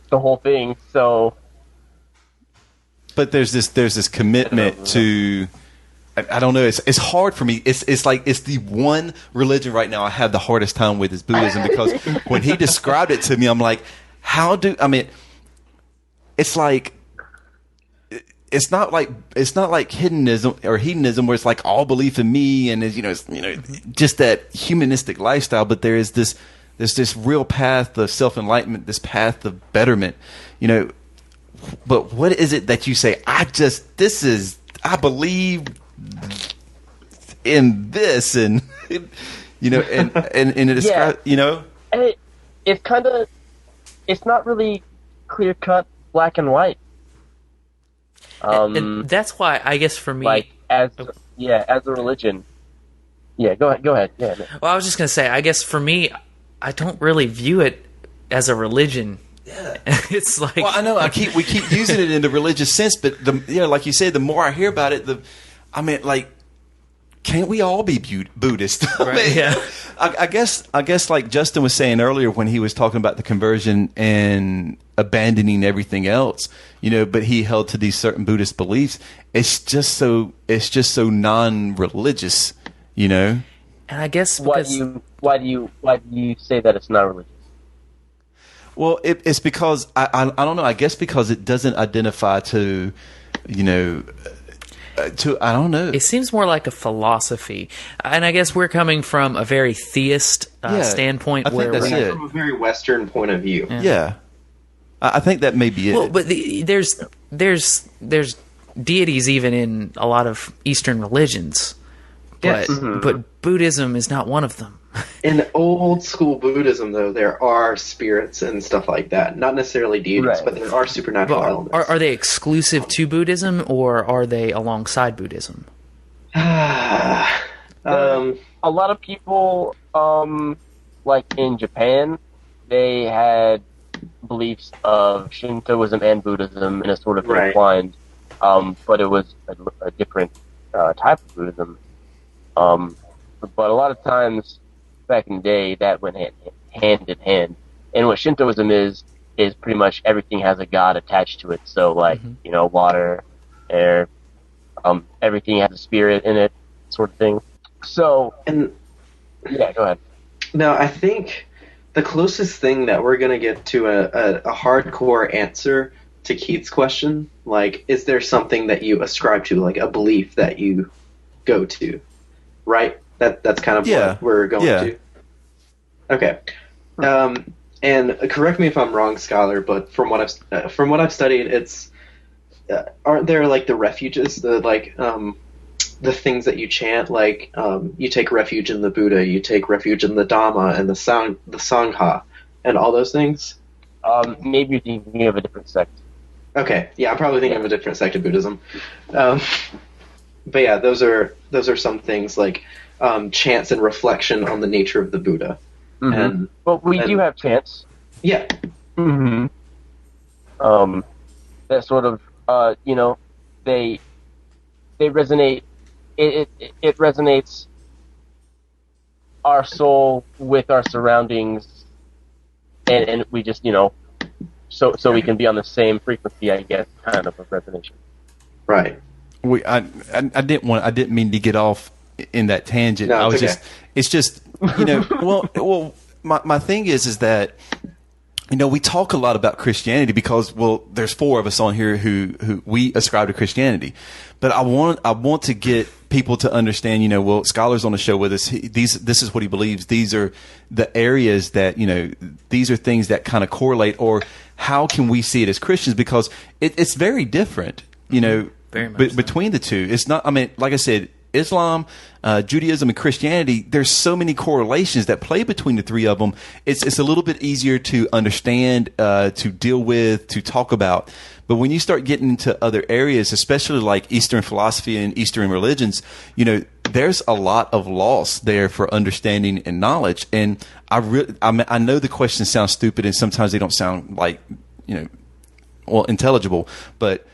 the whole thing, so... But there's this commitment to... I don't know. It's hard for me. It's like it's the one religion right now I have the hardest time with is Buddhism, because when he described it to me, I'm like, it's like it's not like hedonism where it's like all belief in me and it's just that humanistic lifestyle. But there's this real path of self-enlightenment, this path of betterment. But what is it that you say? I believe in this, and and it describes, And it's kind of, it's not really clear cut, black and white. And that's why I guess for me, like as a religion. Yeah, go ahead. Yeah. Well, I was just gonna say, I guess for me, I don't really view it as a religion. Yeah. It's like, well, I know we keep using it in the religious sense, but like you said, the more I hear about it, can't we all be Buddhist? Right, yeah. I guess like Justin was saying earlier when he was talking about the conversion and abandoning everything else, but he held to these certain Buddhist beliefs. It's just so non-religious, And I guess because why do you say that it's not religious? Well, it's because I don't know. I guess because it doesn't identify to, I don't know. It seems more like a philosophy, and I guess we're coming from a very theist standpoint. I think that's it. From a very Western point of view. Yeah. I think that may be it. Well, but there's deities even in a lot of Eastern religions, but but Buddhism is not one of them. In old school Buddhism, though, there are spirits and stuff like that. Not necessarily deities, but there are supernatural elements. Are they exclusive to Buddhism, or are they alongside Buddhism? A lot of people, like in Japan, they had beliefs of Shintoism and Buddhism in a sort of intertwined, but it was a different type of Buddhism. But a lot of times, back in the day, that went hand in hand. And what Shintoism is pretty much everything has a god attached to it. So, like, water, air, everything has a spirit in it, sort of thing. So, yeah, go ahead. Now, I think the closest thing that we're going to get to a hardcore answer to Keith's question, like, is there something that you ascribe to, like a belief that you go to, right? That's kind of what we're going to. Okay. And correct me if I'm wrong, Scholar, but from what I've studied, it's aren't there like the refuges, the things that you chant, like you take refuge in the Buddha, you take refuge in the Dhamma and the Sangha, and all those things? Maybe you're thinking of a different sect. Okay, yeah, I'm probably thinking of a different sect of Buddhism. But yeah, those are some things like chants and reflection on the nature of the Buddha. Mm-hmm. Well, we do have chants. Yeah. Mm-hmm. That sort of, they resonate. It resonates our soul with our surroundings, and we just, so we can be on the same frequency, I guess, kind of resonation. Right. I didn't mean to get off in that tangent. No, it's just, my thing is that we talk a lot about Christianity because, well, there's 4 of us on here who we ascribe to Christianity. But I want to get people to understand, well, Scholar's on the show with us. This is what he believes. These are the areas that, these are things that kind of correlate, or how can we see it as Christians? Because it's very different, Very much so. between the two. It's not, like I said, Islam, Judaism, and Christianity, there's so many correlations that play between the 3 of them. It's a little bit easier to understand, to deal with, to talk about. But when you start getting into other areas, especially like Eastern philosophy and Eastern religions, there's a lot of loss there for understanding and knowledge. And I know the questions sound stupid, and sometimes they don't sound like, intelligible. But,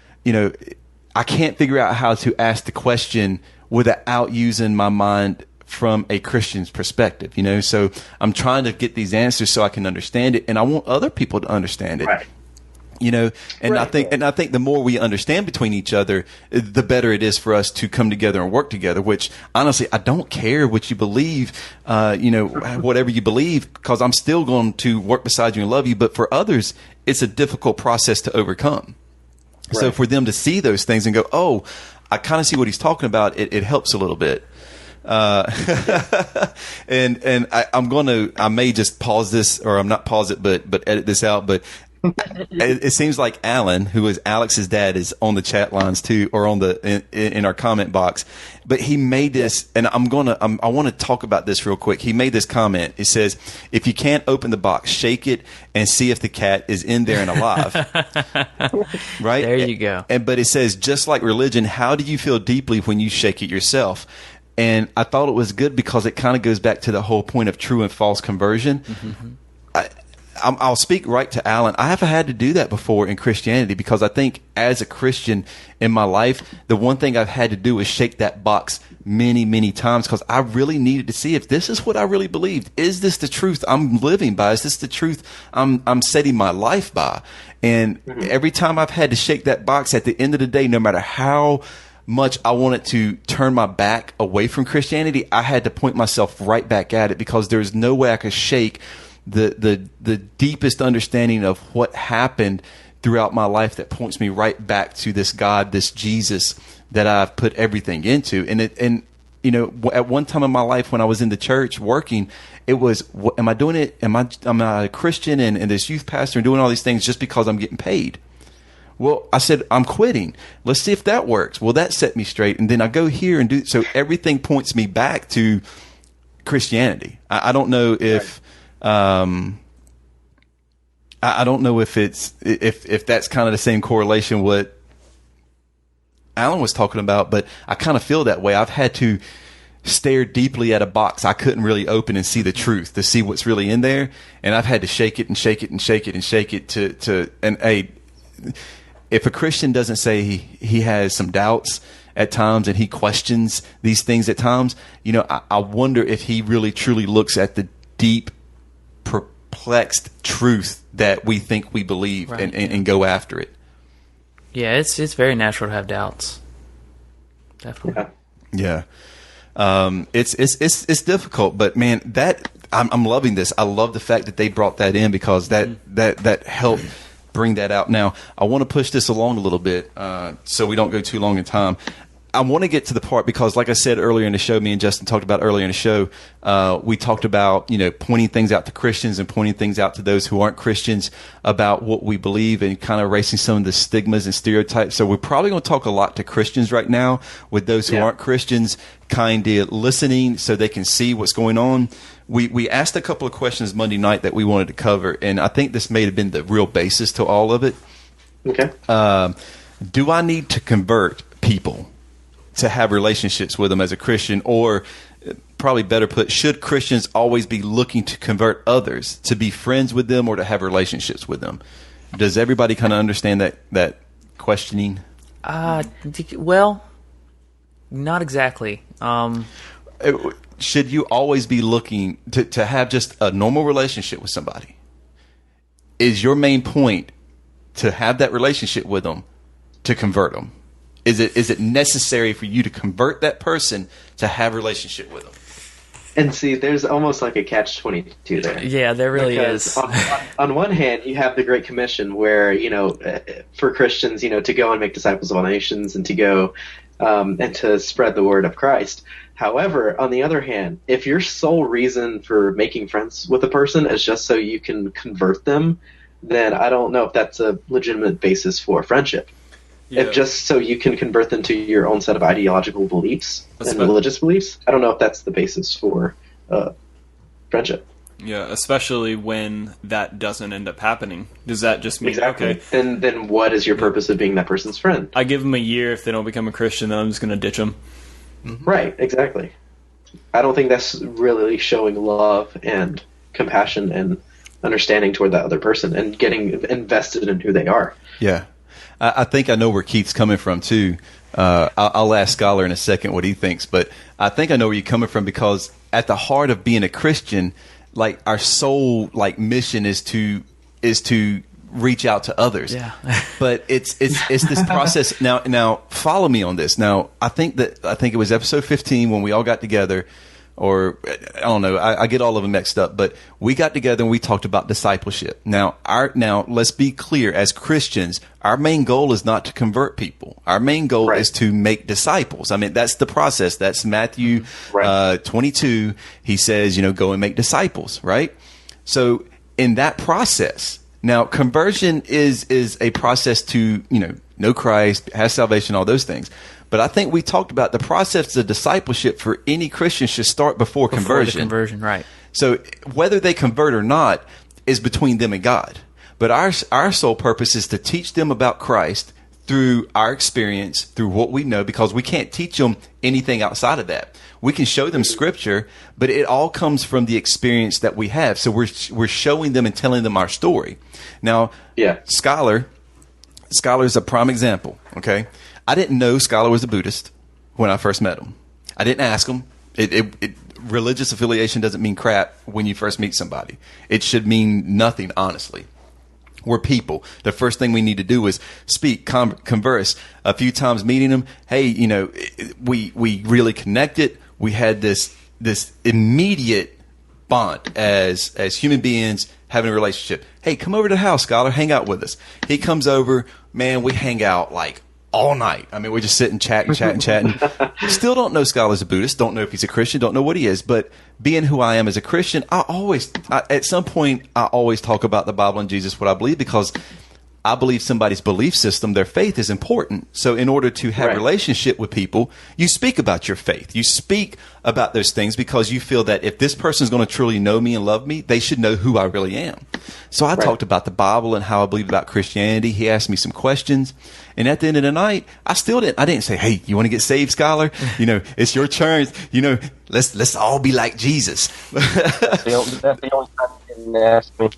I can't figure out how to ask the question without using my mind from a Christian's perspective, So I'm trying to get these answers so I can understand it, and I want other people to understand it. Right. And I think the more we understand between each other, the better it is for us to come together and work together. Which, honestly, I don't care what you believe, whatever you believe, because I'm still going to work beside you and love you. But for others, it's a difficult process to overcome. Right. So for them to see those things and go, oh, I kind of see what he's talking about, it helps a little bit. And I may just pause this, or I'm not pause it, but edit this out. But it seems like Alan, who is Alex's dad, is on the chat lines too, or on in our comment box. But he made this, and I want to talk about this real quick. He made this comment. He says, "If you can't open the box, shake it and see if the cat is in there and alive." Right there, you go. But it says, just like religion, how do you feel deeply when you shake it yourself? And I thought it was good because it kind of goes back to the whole point of true and false conversion. Mm-hmm. I'll speak right to Alan. I have had to do that before in Christianity, because I think as a Christian in my life, the one thing I've had to do is shake that box many, many times, because I really needed to see if this is what I really believed. Is this the truth I'm living by? Is this the truth I'm setting my life by? And every time I've had to shake that box, at the end of the day, no matter how much I wanted to turn my back away from Christianity, I had to point myself right back at it, because there's no way I could shake the deepest understanding of what happened throughout my life that points me right back to this God, this Jesus that I've put everything into. And at one time in my life when I was in the church working, it was, am I doing it? Am I a Christian and this youth pastor and doing all these things just because I'm getting paid? Well, I said, I'm quitting. Let's see if that works. Well, that set me straight. And then I go here and do, so everything points me back to Christianity. I don't know if, I don't know if it's if that's kind of the same correlation what Alan was talking about, but I kind of feel that way. I've had to stare deeply at a box I couldn't really open and see the truth, to see what's really in there, and I've had to shake it and shake it and shake it and shake it to if a Christian doesn't say he has some doubts at times and he questions these things at times, I wonder if he really truly looks at the deep, perplexed truth that we think we believe, right, and go after it. Yeah, it's very natural to have doubts. Definitely. Yeah. It's difficult, but man, that I'm loving this. I love the fact that they brought that in, because that helped bring that out. Now, I want to push this along a little bit, so we don't go too long in time. I want to get to the part, because like I said earlier in the show, me and Justin talked about earlier in the show, we talked about, pointing things out to Christians and pointing things out to those who aren't Christians about what we believe, and kind of erasing some of the stigmas and stereotypes. So we're probably going to talk a lot to Christians right now, with those who aren't Christians kind of listening so they can see what's going on. We asked a couple of questions Monday night that we wanted to cover, and I think this may have been the real basis to all of it. Okay. Do I need to convert people to have relationships with them as a Christian? Or probably better put, should Christians always be looking to convert others to be friends with them or to have relationships with them? Does everybody kind of understand that questioning? Well, not exactly. Should you always be looking to have just a normal relationship with somebody? Is your main point to have that relationship with them to convert them? Is it necessary for you to convert that person to have a relationship with them? And see, there's almost like a catch-22 there. Yeah, there really Because is. on one hand, you have the Great Commission, where for Christians, to go and make disciples of all nations, and to go and to spread the word of Christ. However, on the other hand, if your sole reason for making friends with a person is just so you can convert them, then I don't know if that's a legitimate basis for friendship. Yeah. If just so you can convert them to your own set of ideological beliefs That's and about- religious beliefs, I don't know if that's the basis for friendship. Yeah, especially when that doesn't end up happening. Does that just mean, okay, Then what is your purpose of being that person's friend? I give them a year, if they don't become a Christian, then I'm just going to ditch them? Right, exactly. I don't think that's really showing love and compassion and understanding toward that other person and getting invested in who they are. Yeah. I think I know where Keith's coming from, too. I'll ask Scholar in a second what he thinks, but I think I know where you're coming from, because at the heart of being a Christian, like, our sole, like, mission is to reach out to others. Yeah. But it's this process. Now follow me on this. Now, I think it was episode 15 when we all got together, or I don't know, I get all of them mixed up, but we got together and we talked about discipleship. Now let's be clear, as Christians, our main goal is not to convert people. Our main goal Right. is to make disciples. I mean, that's the process. That's Matthew Right. 22. He says, go and make disciples, right? So in that process, now conversion is a process to, know Christ, have salvation, all those things. But I think we talked about the process of discipleship for any Christian should start before Before the conversion. conversion, right. So whether they convert or not is between them and God. But our sole purpose is to teach them about Christ through our experience, through what we know, because we can't teach them anything outside of that. We can show them Scripture, but it all comes from the experience that we have. So we're showing them and telling them our story. Now, Yeah. Scholar is a prime example, okay? I didn't know Scholar was a Buddhist when I first met him. I didn't ask him. Religious affiliation doesn't mean crap when you first meet somebody. It should mean nothing, honestly. We're people. The first thing we need to do is speak, converse. A few times meeting him, hey, we really connected. We had this immediate bond as human beings having a relationship. Hey, come over to the house, Scholar, hang out with us. He comes over, man, we hang out like all night. I mean, we just sit and chatting. Still don't know Scholar's a Buddhist, don't know if he's a Christian, don't know what he is, but being who I am as a Christian, at some point, I always talk about the Bible and Jesus, what I believe, because I believe somebody's belief system, their faith, is important. So in order to have Right. relationship with people, you speak about your faith. You speak about those things because you feel that if this person is going to truly know me and love me, they should know who I really am. So I talked about the Bible and how I believe about Christianity. He asked me some questions. And at the end of the night, I didn't say, hey, you want to get saved, Scholar? It's your turn. Let's all be like Jesus. That's the only time you didn't ask me.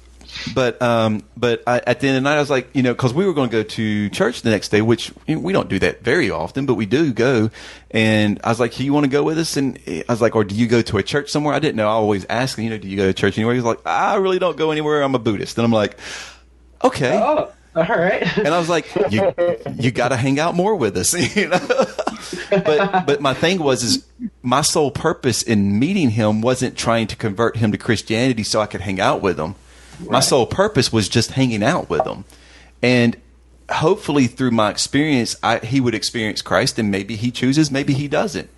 But at the end of the night, I was like, because we were going to go to church the next day, which we don't do that very often, but we do go. And I was like, you want to go with us? And I was like, or do you go to a church somewhere? I didn't know. I always ask him, do you go to church anywhere? He's like, I really don't go anywhere. I'm a Buddhist. And I'm like, okay. Oh, all right. And I was like, you got to hang out more with us, But my thing is my sole purpose in meeting him wasn't trying to convert him to Christianity so I could hang out with him. My sole purpose was just hanging out with him. And hopefully through my experience, he would experience Christ, and maybe he chooses, maybe he doesn't.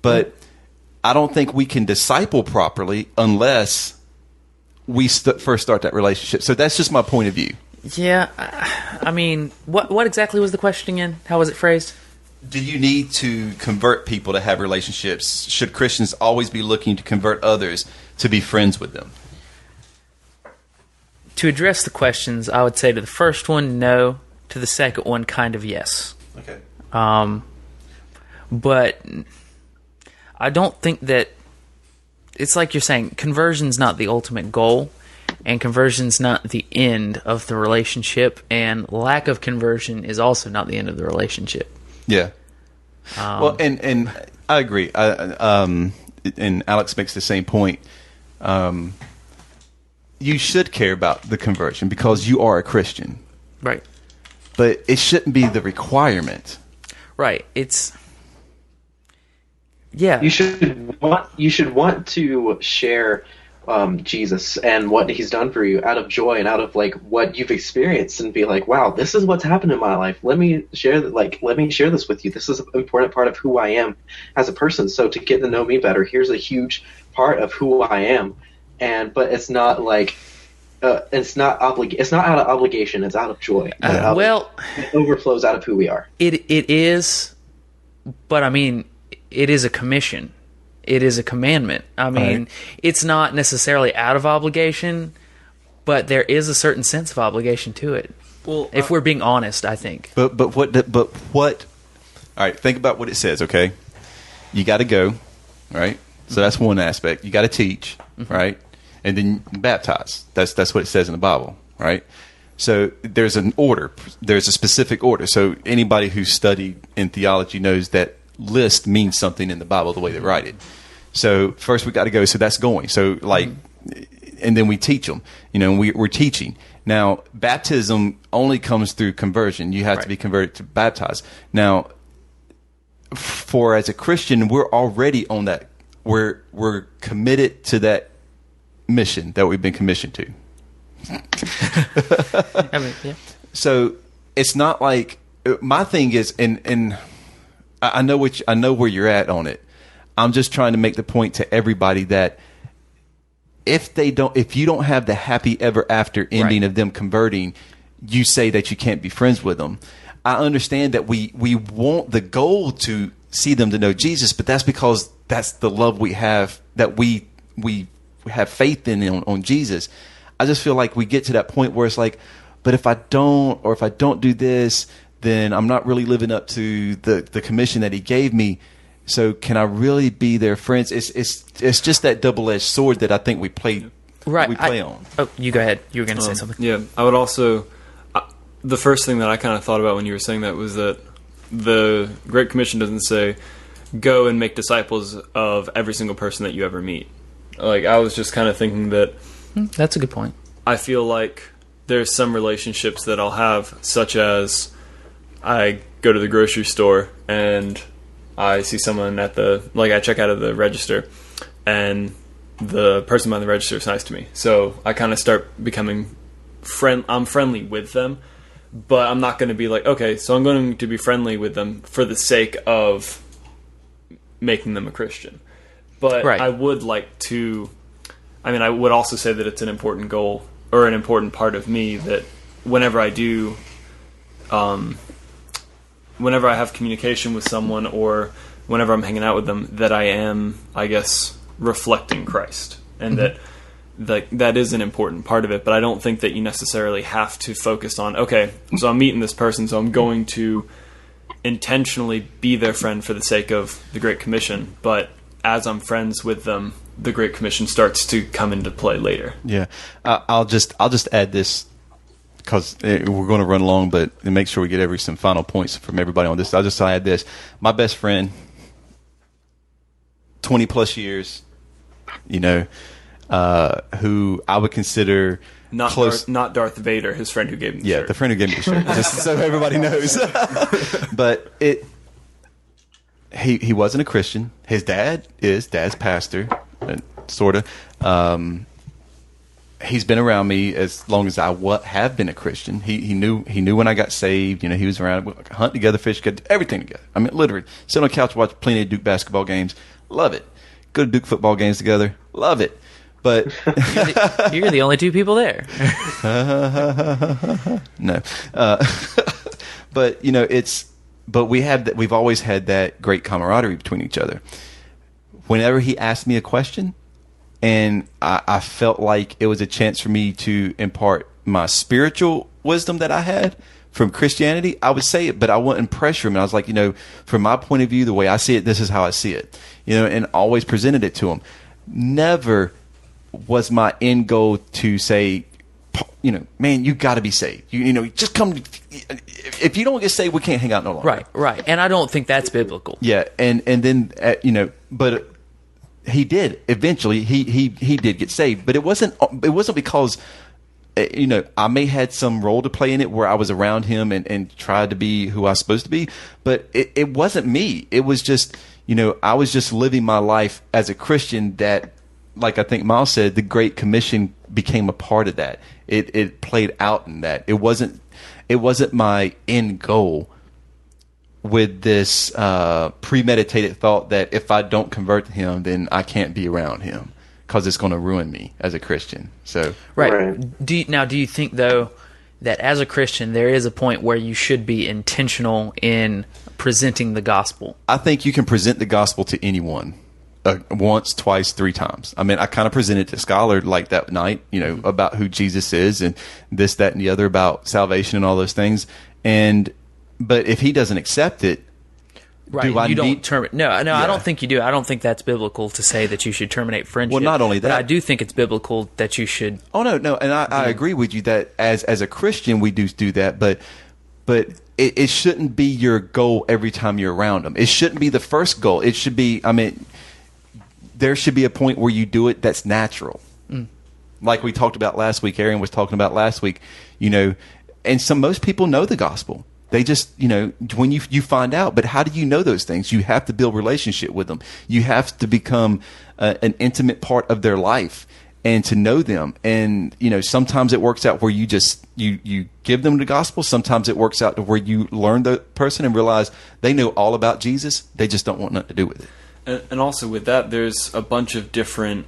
But I don't think we can disciple properly unless we first start that relationship. So that's just my point of view. Yeah, I mean, what exactly was the question again? How was it phrased? Do you need to convert people to have relationships? Should Christians always be looking to convert others to be friends with them? To address the questions, I would say to the first one, no. To the second one, kind of yes. Okay. But I don't think that it's like you're saying, conversion's not the ultimate goal, and conversion's not the end of the relationship, and lack of conversion is also not the end of the relationship. Yeah. Well, and I agree. And Alex makes the same point. You should care about the conversion because you are a Christian, Right. but it shouldn't be the requirement. Right. It's Yeah. You should want to share Jesus and what he's done for you out of joy and out of like what you've experienced, and be like, wow, this is what's happened in my life. Let me share this with you. This is an important part of who I am as a person. So to get to know me better, here's a huge part of who I am. But it's not like it's not out of obligation. It's out of joy. It overflows out of who we are. It is, but I mean, it is a commission. It is a commandment. I mean, It's not necessarily out of obligation, but there is a certain sense of obligation to it. Well, if we're being honest, I think. But what? All right, think about what it says. Okay, you got to go, right? So that's one aspect. You got to teach, right? And then baptize. That's what it says in the Bible, right? So there's an order. There's a specific order. So anybody who's studied in theology knows that list means something in the Bible the way they write it. So first we got to go. So that's going. So and then we teach them. And we're teaching. Now baptism only comes through conversion. You have to be converted to baptize. Now, as a Christian, we're already on that. We're committed to that mission that we've been commissioned to. I mean, yeah. So it's not like my thing is, and I know where you're at on it. I'm just trying to make the point to everybody that if you don't have the happy ever after ending of them converting, you say that you can't be friends with them. I understand that we want the goal to see them to know Jesus, but that's because that's the love we have, that we have faith in on Jesus. I just feel like we get to that point where it's like, but if I don't do this, then I'm not really living up to the commission that he gave me. So can I really be their friends? It's just that double-edged sword that I think we play on. Oh, you go ahead. You were going to say something. Yeah, I would also. The first thing that I kind of thought about when you were saying that was that the Great Commission doesn't say, go and make disciples of every single person that you ever meet. Like, I was just kind of thinking that... That's a good point. I feel like there's some relationships that I'll have, such as I go to the grocery store and I see someone I check out of the register, and the person behind the register is nice to me. So I kind of start becoming I'm friendly with them, but I'm not going to be like, okay, so I'm going to be friendly with them for the sake of making them a Christian. But I would like to, I would also say that it's an important goal or an important part of me that whenever I do, whenever I have communication with someone or whenever I'm hanging out with them, that I am, I guess, reflecting Christ. And that is an important part of it. But I don't think that you necessarily have to focus on, okay, so I'm meeting this person, so I'm going to intentionally be their friend for the sake of the Great Commission. But as I'm friends with them, the Great Commission starts to come into play later. Yeah. I'll just add this, because we're going to run long, but make sure we get some final points from everybody on this. I'll just add this. My best friend, 20 plus years, who I would consider not close. Not Darth Vader, his friend who gave him the shirt. The friend who gave me the shirt, just so everybody knows. But he wasn't a Christian. His dad's pastor, sort of. He's been around me as long as I have been a Christian. He knew when I got saved. He was around. We hunt together, fish together, everything together. Literally, sit on the couch, watch plenty of Duke basketball games. Love it. Go to Duke football games together. Love it. But you're the only two people there. No, but but we've always had that great camaraderie between each other. Whenever he asked me a question, and I felt like it was a chance for me to impart my spiritual wisdom that I had from Christianity, I would say it, but I wouldn't pressure him. And I was like, from my point of view, the way I see it, this is how I see it, and always presented it to him. Never was my end goal to say, man, you got to be saved. Just come. If you don't get saved, we can't hang out no longer. Right. And I don't think that's biblical. Yeah, and then but he did eventually. He did get saved, but it wasn't because I may had some role to play in it where I was around him and tried to be who I was supposed to be, but it wasn't me. It was just, I was just living my life as a Christian that, like I think Miles said, the Great Commission became a part of that. It played out in that. It wasn't my end goal with this premeditated thought that if I don't convert to him, then I can't be around him because it's going to ruin me as a Christian. So right. Do you think, though, that as a Christian there is a point where you should be intentional in presenting the gospel? I think you can present the gospel to anyone. Once, twice, 3 times. I mean, I kind of presented to Scholar like that night, about who Jesus is and this, that, and the other about salvation and all those things. But if he doesn't accept it, right? I don't think you do. I don't think that's biblical to say that you should terminate friendship. Well, not only that, but I do think it's biblical that you should. Oh no, and I agree with you that as a Christian we do that, but it shouldn't be your goal every time you're around them. It shouldn't be the first goal. It should be. I mean, there should be a point where you do it that's natural. Like we talked about last week, Aaron was talking about last week, and most people know the gospel. They just, when you find out, but how do you know those things? You have to build relationship with them. You have to become an intimate part of their life and to know them. And, sometimes it works out where you just, you give them the gospel. Sometimes it works out to where you learn the person and realize they know all about Jesus. They just don't want nothing to do with it. And also with that, there's a bunch of different.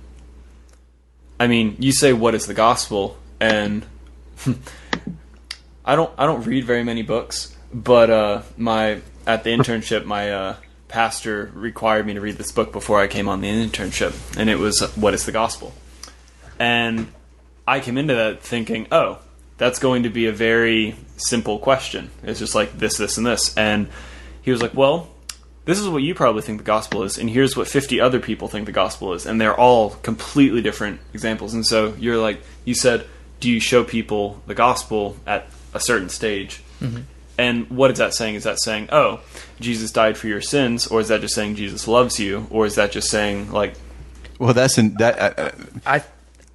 I mean, you say what is the gospel, and I don't read very many books, but at the internship, my pastor required me to read this book before I came on the internship, and it was What is the Gospel? And I came into that thinking, oh, that's going to be a very simple question. It's just like this, and this. And he was like, well, this is what you probably think the gospel is, and here's what 50 other people think the gospel is, and they're all completely different examples. And so you said, do you show people the gospel at a certain stage? Mm-hmm. And what is that saying? Is that saying, oh, Jesus died for your sins, or is that just saying Jesus loves you, or is that just saying like? Well, that's in that.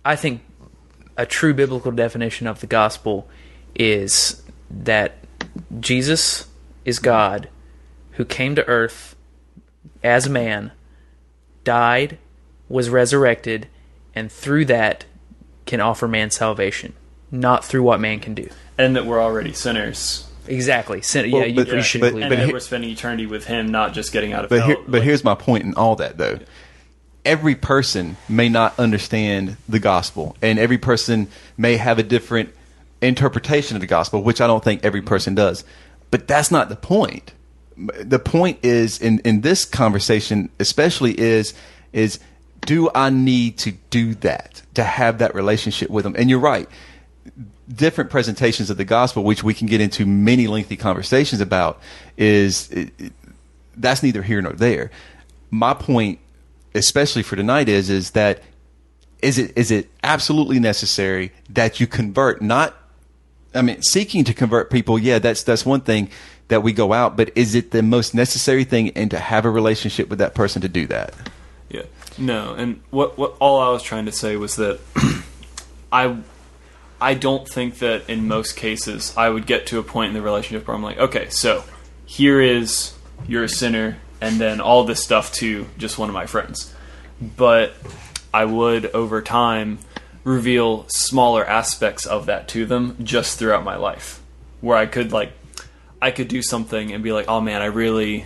I think a true biblical definition of the gospel is that Jesus is God, who came to earth as a man, died, was resurrected, and through that can offer man salvation, not through what man can do. And that we're already sinners. Exactly. You should believe and that we're spending eternity with him, not just getting out of hell. But here's my point in all that, though. Every person may not understand the gospel, and every person may have a different interpretation of the gospel, which I don't think every person does. But that's not the point. The point is, in this conversation especially, is do I need to do that, to have that relationship with them? And you're right. Different presentations of the gospel, which we can get into many lengthy conversations about, that's neither here nor there. My point, especially for tonight, is that is it absolutely necessary that you convert? Seeking to convert people, yeah, that's one thing that we go out, but is it the most necessary thing, and to have a relationship with that person to do that? Yeah, no. And what all I was trying to say was that I don't think that in most cases I would get to a point in the relationship where I'm like, okay, so here is you're a sinner, and then all this stuff to just one of my friends. But I would, over time, reveal smaller aspects of that to them just throughout my life, where I could do something and be like, oh man, I really,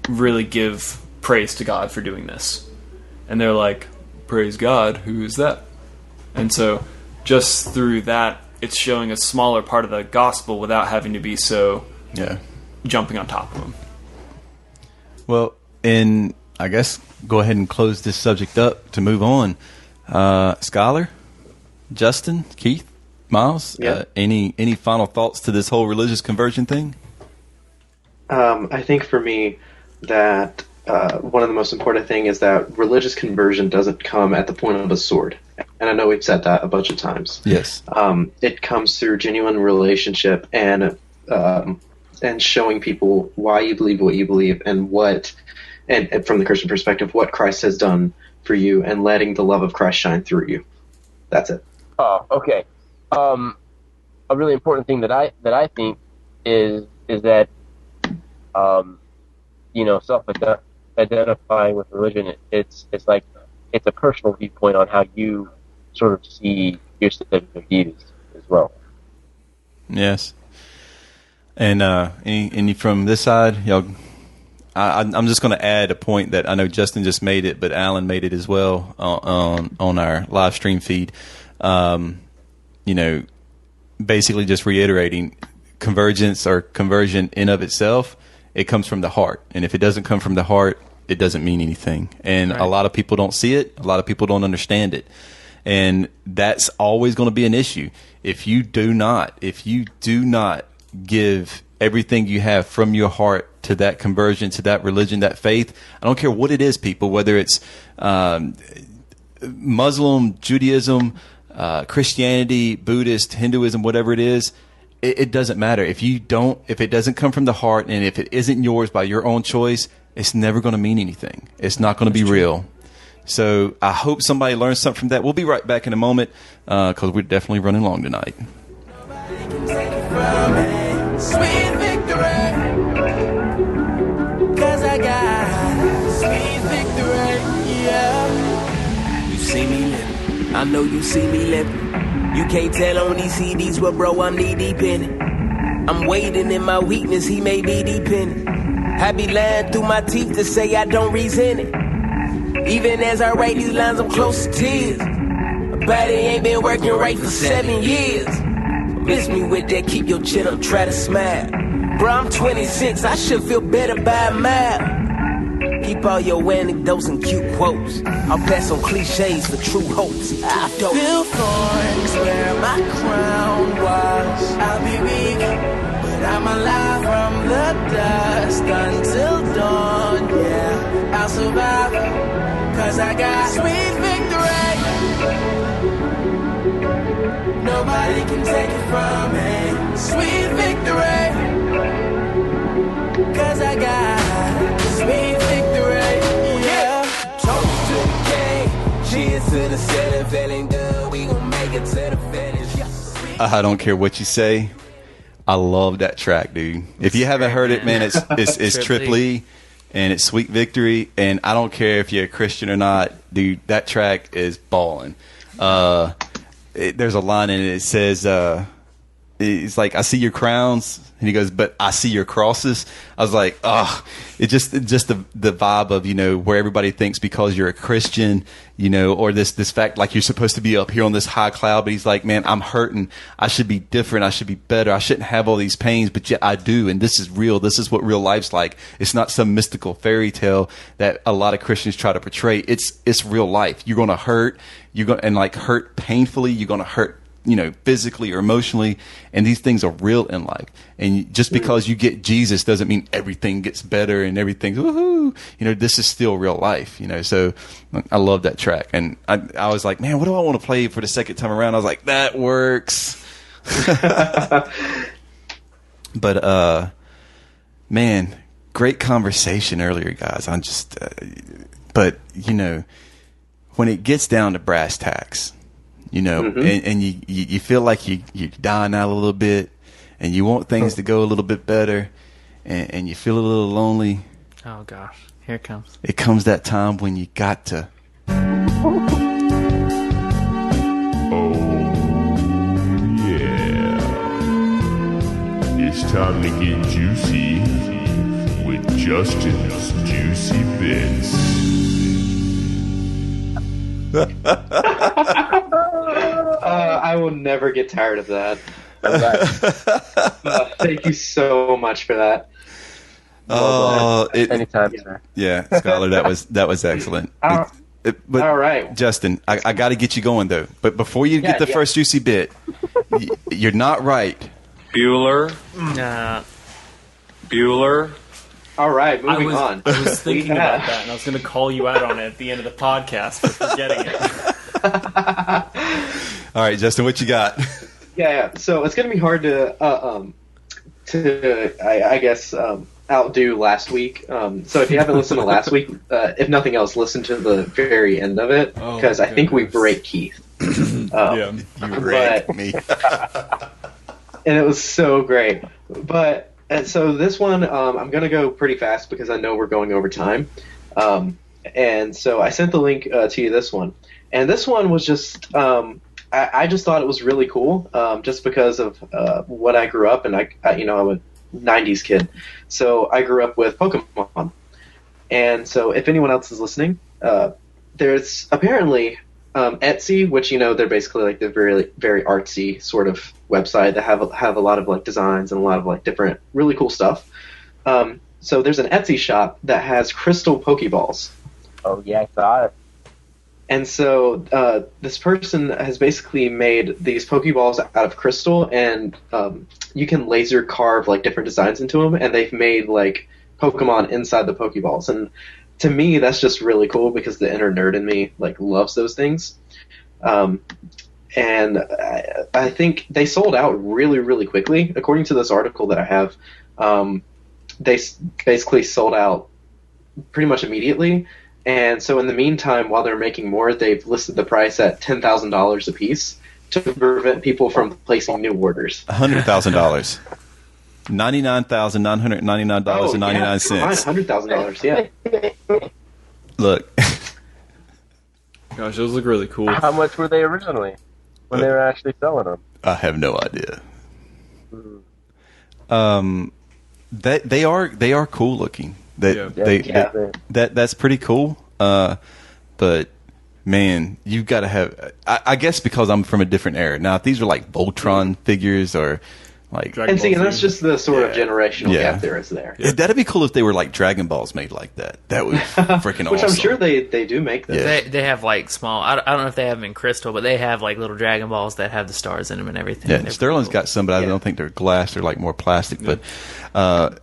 really give praise to God for doing this. And they're like, praise God, who is that? And so just through that, it's showing a smaller part of the gospel without having to be so jumping on top of them. Well, and I guess go ahead and close this subject up to move on. Scholar, Justin, Keith, Miles, any final thoughts to this whole religious conversion thing? I think for me that one of the most important thing is that religious conversion doesn't come at the point of a sword. And I know we've said that a bunch of times. Yes. It comes through genuine relationship and showing people why you believe what you believe and and from the Christian perspective, what Christ has done for you, and letting the love of Christ shine through you. That's it. Oh, okay. a really important thing that I think is that self-identifying with religion, it's like it's a personal viewpoint on how you sort of see your set of views as well. Yes. And any from this side, y'all. I'm just going to add a point that I know Justin just made it, but Alan made it as well on our live stream feed. Basically just reiterating convergence or conversion in of itself, it comes from the heart. And if it doesn't come from the heart, it doesn't mean anything. And a lot of people don't see it. A lot of people don't understand it. And that's always going to be an issue. If you do not give everything you have from your heart to that conversion, to that religion, that faith, I don't care what it is, people, whether it's Muslim, Judaism, Christianity, Buddhist, Hinduism, whatever it is, it doesn't matter. If it doesn't come from the heart and if it isn't yours by your own choice, it's never going to mean anything. It's not going to be real. So I hope somebody learns something from that. We'll be right back in a moment because we're definitely running long tonight. Sweet victory, 'cause I got sweet victory, yeah. You see me living, I know you see me living. You can't tell on these CDs, but bro, I'm knee deep in it. I'm waiting in my weakness, he may be deep in it. I be lying through my teeth to say I don't resent it. Even as I write these lines, I'm close to tears. My body ain't been working right for 7 years. Miss me with that, keep your chin up, try to smile. Bro, I'm 26, I should feel better by a mile. Keep all your anecdotes and cute quotes. I'll pass on cliches for true hopes. I feel thorns where my crown was. I'll be weak, but I'm alive from the dust until dawn, yeah. I'll survive, 'cause I got sweet victory. Nobody can take it from me. Sweet victory, 'cause I got sweet victory, yeah. Toast to the king, cheers to the city, feeling good, we gon' make it to the finish, yeah. I don't care what you say. I love that track, dude. If you haven't heard it, man, it's Trip Lee, and it's Sweet Victory, and I don't care if you're a Christian or not, dude, that track is ballin'. There's a line in it. It says, it's like, I see your crowns. And he goes, but I see your crosses. I was like, oh, it just the vibe of, where everybody thinks because you're a Christian, or this fact, like you're supposed to be up here on this high cloud. But he's like, man, I'm hurting. I should be different. I should be better. I shouldn't have all these pains, but yet I do. And this is real. This is what real life's like. It's not some mystical fairy tale that a lot of Christians try to portray. It's real life. You're going to hurt. You're going to hurt painfully. You're going to hurt, physically or emotionally, and these things are real in life. And just because you get Jesus doesn't mean everything gets better and everything's woohoo. This is still real life. So I love that track, and I was like, man, what do I want to play for the second time around? I was like, that works. But man, great conversation earlier, guys. I'm just, but when it gets down to brass tacks. And you feel like you're dying out a little bit, and you want things to go a little bit better, and you feel a little lonely. Oh gosh, here it comes. It comes that time when you got to. Oh yeah, it's time to get juicy with Justin's Juicy Bits. I will never get tired of that. Thank you so much for that. Anytime, sir. Yeah, Scholar, that was excellent. But all right, Justin, I got to get you going though. But before you get the first juicy bit, you're not right. Bueller. Bueller. All right, moving on. I was thinking about that, and I was going to call you out on it at the end of the podcast for forgetting it. All right, Justin, what you got? Yeah. So it's going to be hard to outdo last week. So if you haven't listened to last week, if nothing else, listen to the very end of it because I think we break Keith. Yeah. You wrecked me. And it was so great. But so this one, I'm going to go pretty fast because I know we're going over time. And so I sent the link to you this one. And this one was just, I just thought it was really cool, just because of what I grew up, and I'm a 90s kid. So I grew up with Pokemon. And so if anyone else is listening, there's apparently Etsy, which, they're basically like the very, very artsy sort of website that have a lot of like designs and a lot of like different really cool stuff. So there's an Etsy shop that has crystal Pokeballs. Oh, yeah, I saw it. And so this person has basically made these Pokeballs out of crystal, and you can laser carve like different designs into them, and they've made like Pokemon inside the Pokeballs. And to me, that's just really cool because the inner nerd in me like loves those things. And I think they sold out really, really quickly. According to this article that I have, they basically sold out pretty much immediately. And so in the meantime, while they're making more, they've listed the price at $10,000 a piece to prevent people from placing new orders. $100,000. $99,999.99. $100,000, yeah. Look. Gosh, those look really cool. How much were they originally when they were actually selling them? I have no idea. They are cool looking. That's pretty cool. But man, you've got to have. I guess because I'm from a different era. Now, if these are like Voltron figures or like, and that's just the sort of generational gap there is there. Yeah. That'd be cool if they were like Dragon Balls made like that. That would be freaking awesome. Which I'm sure they do make them. Yeah. They have like small. I don't know if they have them in crystal, but they have like little Dragon Balls that have the stars in them and everything. Yeah, Sterling's got some, but I don't think they're glass. They're like more plastic. Yeah. But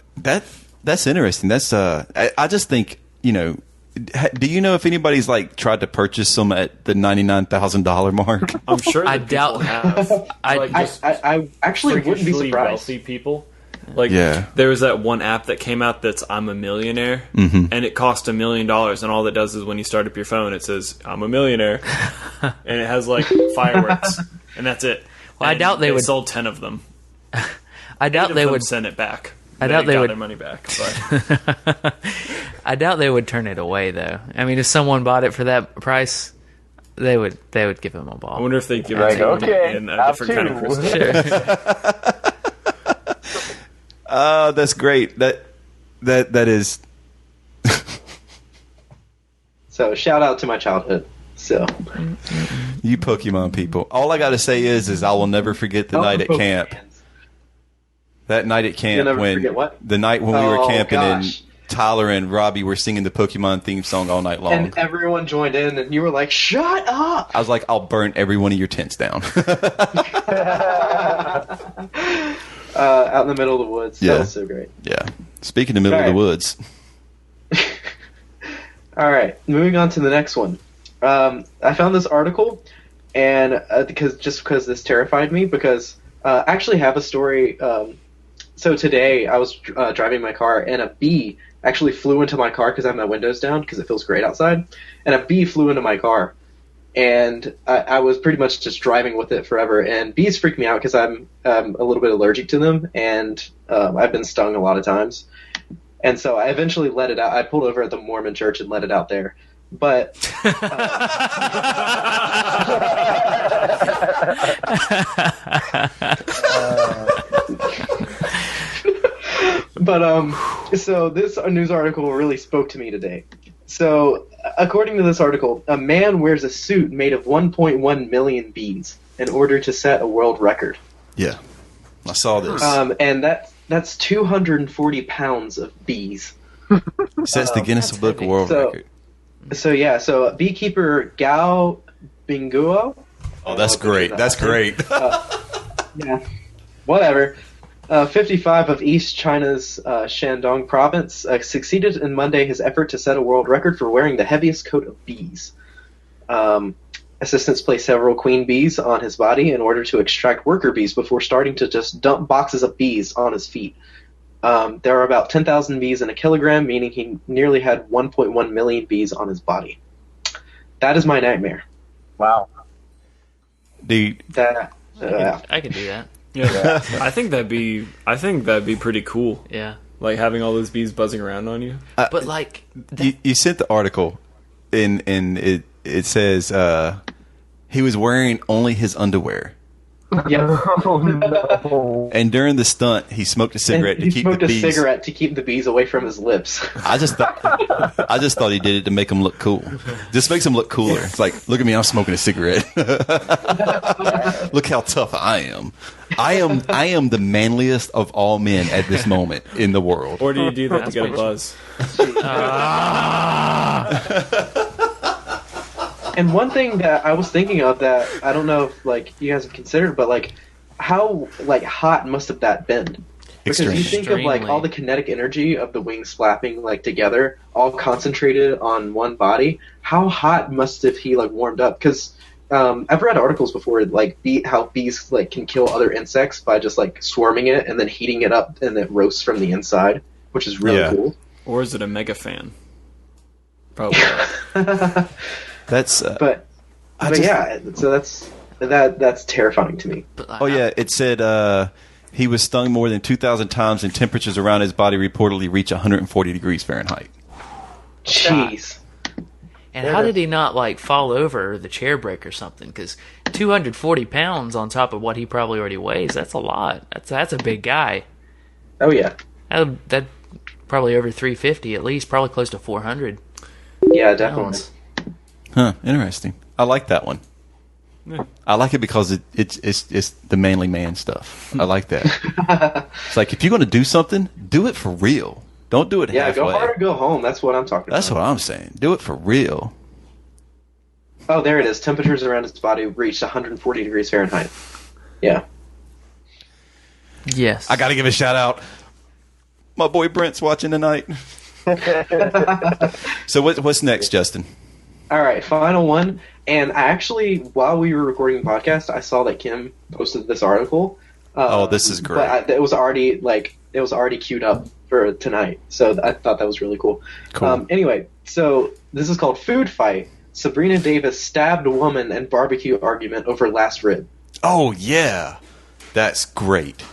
that's interesting. That's I just think, do you know if anybody's like tried to purchase some at the $99,000 mark? I'm sure I doubt have. I actually wouldn't be surprised. Wealthy people. Like, there was that one app that came out that's I'm a Millionaire, and it cost $1 million, and all it does is when you start up your phone, it says I'm a millionaire, and it has like fireworks, and that's it. Well, I doubt they would sold 10 of them. I doubt they would send it back. I doubt they would their money back. But. I doubt they would turn it away, though. I mean, if someone bought it for that price, they would give him a ball. I wonder if they'd give it to him in a different kind of crystal. Sure. That's great. That is. So shout out to my childhood. So you Pokemon people. All I got to say is I will never forget the night at camp. That night at camp the night when we were camping and Tyler and Robbie were singing the Pokemon theme song all night long. And everyone joined in and you were like, shut up! I was like, I'll burn every one of your tents down. Out in the middle of the woods. Yeah. That was so great. Yeah. Speaking of the middle of the woods. All right. Moving on to the next one. I found this article and because this terrified me because I actually have a story. So today I was driving my car and a bee actually flew into my car because I have my windows down because it feels great outside. And a bee flew into my car. And I was pretty much just driving with it forever. And bees freak me out because I'm a little bit allergic to them. And I've been stung a lot of times. And so I eventually let it out. I pulled over at the Mormon church and let it out there. But so this news article really spoke to me today. So, according to this article, a man wears a suit made of 1.1 million bees in order to set a world record. Yeah, I saw this. And that's 240 pounds of bees. Sets the Guinness Book of World Record. So beekeeper Gao Binguo. Oh, that's great. That's great. Yeah, whatever. 55 of East China's Shandong province succeeded in Monday his effort to set a world record for wearing the heaviest coat of bees. Assistants placed several queen bees on his body in order to extract worker bees before starting to just dump boxes of bees on his feet. There are about 10,000 bees in a kilogram, meaning he nearly had 1.1 million bees on his body. That is my nightmare. Wow. Dude, That I could do that. Yeah, I think that'd be pretty cool. Yeah. Like having all those bees buzzing around on you. But like you sent the article, and it says he was wearing only his underwear. yeah. Oh no! And during the stunt, he smoked a cigarette And to he keep smoked the a bees. cigarette to keep the bees away from his lips. I just thought he did it to make him look cool. Just makes him look cooler. It's like, look at me, I'm smoking a cigarette. Look how tough I am. I am the manliest of all men at this moment in the world. Or do you do that to get a buzz? And one thing that I was thinking of that I don't know if like you guys have considered, but like how like hot must have that been? Because you think of like all the kinetic energy of the wings flapping like together, all concentrated on one body. How hot must have he like warmed up? Because I've read articles before like how bees like can kill other insects by just like swarming it and then heating it up and it roasts from the inside, which is really cool. Or is it a mega fan? Probably. That's But yeah, so that's terrifying to me. but oh yeah, it said he was stung more than 2,000 times, and temperatures around his body reportedly reach 140 degrees Fahrenheit. Jeez. And how did he not like fall over the chair break or something? Because 240 pounds on top of what he probably already weighs—that's a lot. That's a big guy. Oh yeah. That probably over 350 at least, probably close to 400 Yeah, definitely. pounds. Huh? Interesting. I like that one. Yeah. I like it because it's the manly man stuff. I like that. It's like if you're going to do something, do it for real. Don't do it Yeah, halfway. go hard or go home. That's what I'm talking That's about. what I'm saying. Do it for real. Oh, there it is. Temperatures around its body reached 140 degrees Fahrenheit. Yeah. Yes. I got to give a shout out. My boy Brent's watching tonight. So what's next, Justin? All right, final one. And I actually, while we were recording the podcast, I saw that Kim posted this article. Oh, this is great. But it was already queued up for tonight, so I thought that was really cool. Cool. Anyway, so this is called Food Fight. Sabrina Davis stabbed woman and barbecue argument over last rib. Oh, yeah. That's great.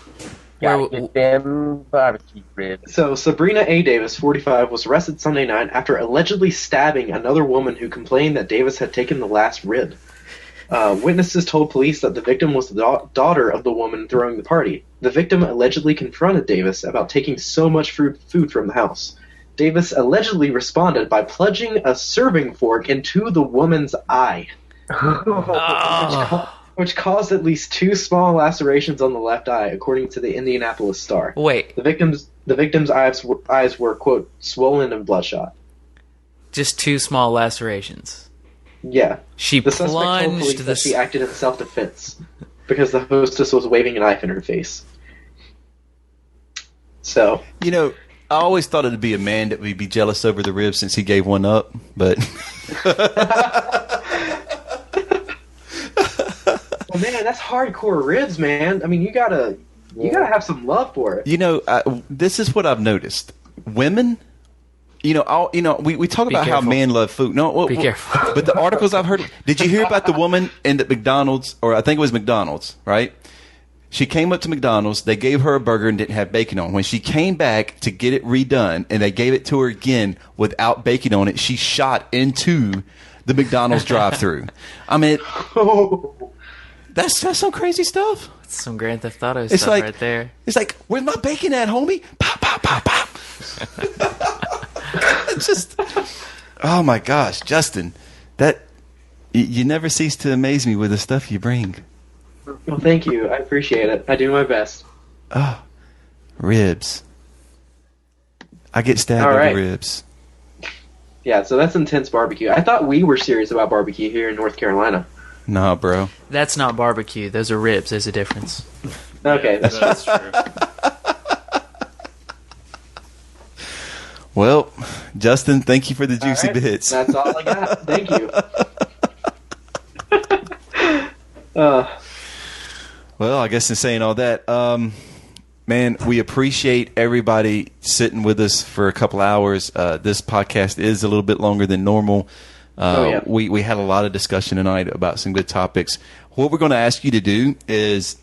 Gotta get them barbecue ribs. So Sabrina A. Davis, 45, was arrested Sunday night after allegedly stabbing another woman who complained that Davis had taken the last rib. Witnesses told police that the victim was the daughter of the woman throwing the party. The victim allegedly confronted Davis about taking so much food from the house. Davis allegedly responded by plunging a serving fork into the woman's eye, which caused at least 2 small lacerations on the left eye, according to the Indianapolis Star. Wait, The victim's eyes were, quote, swollen and bloodshot. just 2 small lacerations. Yeah. She The suspect told police plunged that the. she acted in self-defense because the hostess was waving a knife in her face. So, You know, I always thought it'd be a man that would be jealous over the ribs since he gave one up, but well, man, that's hardcore ribs, man. I mean, you gotta have some love for it. you know, this is what I've noticed. Women, we talk about how careful. men love food. No, Be careful. But the articles I've heard, did you hear about the woman in the McDonald's, or I think it was McDonald's, right? She came up to McDonald's, they gave her a burger and didn't have bacon on. When she came back to get it redone and they gave it to her again without bacon on it, she shot into the McDonald's drive-thru. I mean, that's some crazy stuff. Some Grand Theft Auto It's stuff like right there. It's like, where's my bacon at, homie? Pop, pop, pop, pop. It's just, oh my gosh, Justin, you never cease to amaze me with the stuff you bring. Well, thank you. I appreciate it. I do my best. Oh, ribs. I get stabbed All over right. ribs. Yeah, so that's intense barbecue. I thought we were serious about barbecue here in North Carolina. Nah, bro. That's not barbecue. Those are ribs. There's a difference. Okay, that's That's true. Well, Justin, thank you for the all juicy right. bits. That's all I got. Thank you. Well, I guess in saying all that, man, we appreciate everybody sitting with us for a couple hours. This podcast is a little bit longer than normal. Oh, yeah. We had a lot of discussion tonight about some good topics. what we're going to ask you to do is,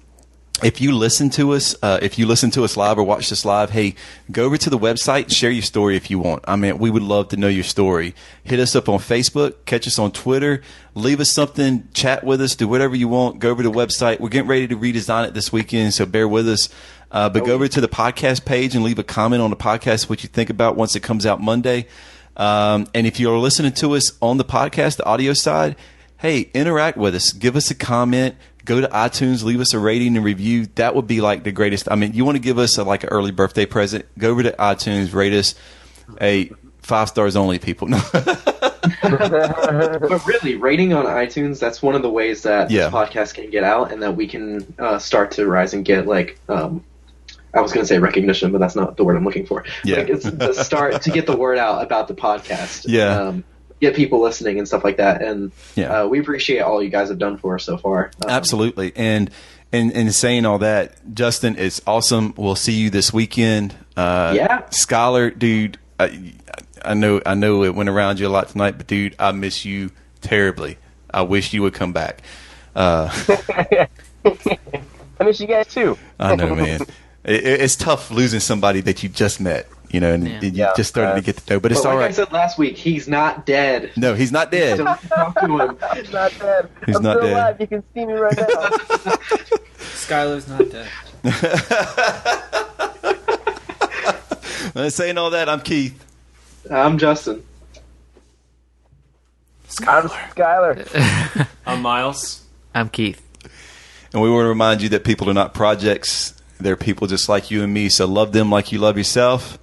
if you listen to us live or watch this live, hey, go over to the website, share your story if you want. I mean, we would love to know your story. Hit us up on Facebook, catch us on Twitter, leave us something, chat with us, do whatever you want. Go over to the website. We're getting ready to redesign it this weekend, so bear with us. But go over to the podcast page and leave a comment on the podcast, what you think about once it comes out Monday. And if you're listening to us on the podcast, the audio side, hey, interact with us. Give us a comment. Go to iTunes, leave us a rating and review. That would be like the greatest. I mean, you want to give us like an early birthday present, go over to iTunes, rate us. 5 stars only, people. But really, rating on iTunes, that's one of the ways that this podcast can get out and that we can start to rise and get, like, I was going to say recognition, but that's not the word I'm looking for. Yeah. Like, it's the start to get the word out about the podcast. Yeah. Get people listening and stuff like that. And we appreciate all you guys have done for us so far. Absolutely. And saying all that, Justin, it's awesome. We'll see you this weekend. Skylar, dude, I know it went around you a lot tonight, but dude, I miss you terribly. I wish you would come back. I miss you guys too. I know, man. It's tough losing somebody that you just met. You know, and you just started to get to know. But it's all right. Like I said last week, he's not dead. No, he's not dead. Don't talk to him. He's not dead. He's I'm not still dead. alive. You can see me right now. Skylar's not dead. Saying all that, I'm Keith. I'm Justin. I'm Skylar. I'm Miles. I'm Keith. And we want to remind you that people are not projects. They're people just like you and me. So love them like you love yourself.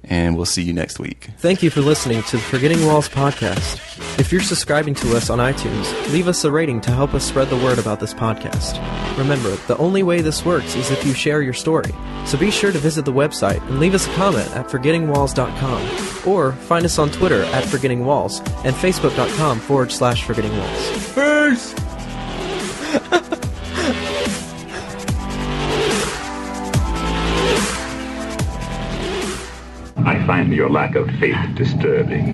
And we'll see you next week. Thank you for listening to the Forgetting Walls podcast. If you're subscribing to us on iTunes, leave us a rating to help us spread the word about this podcast. Remember, the only way this works is if you share your story. So be sure to visit the website and leave us a comment at forgettingwalls.com, or find us on Twitter at forgettingwalls and facebook.com/forgettingwalls. Peace! I find your lack of faith disturbing.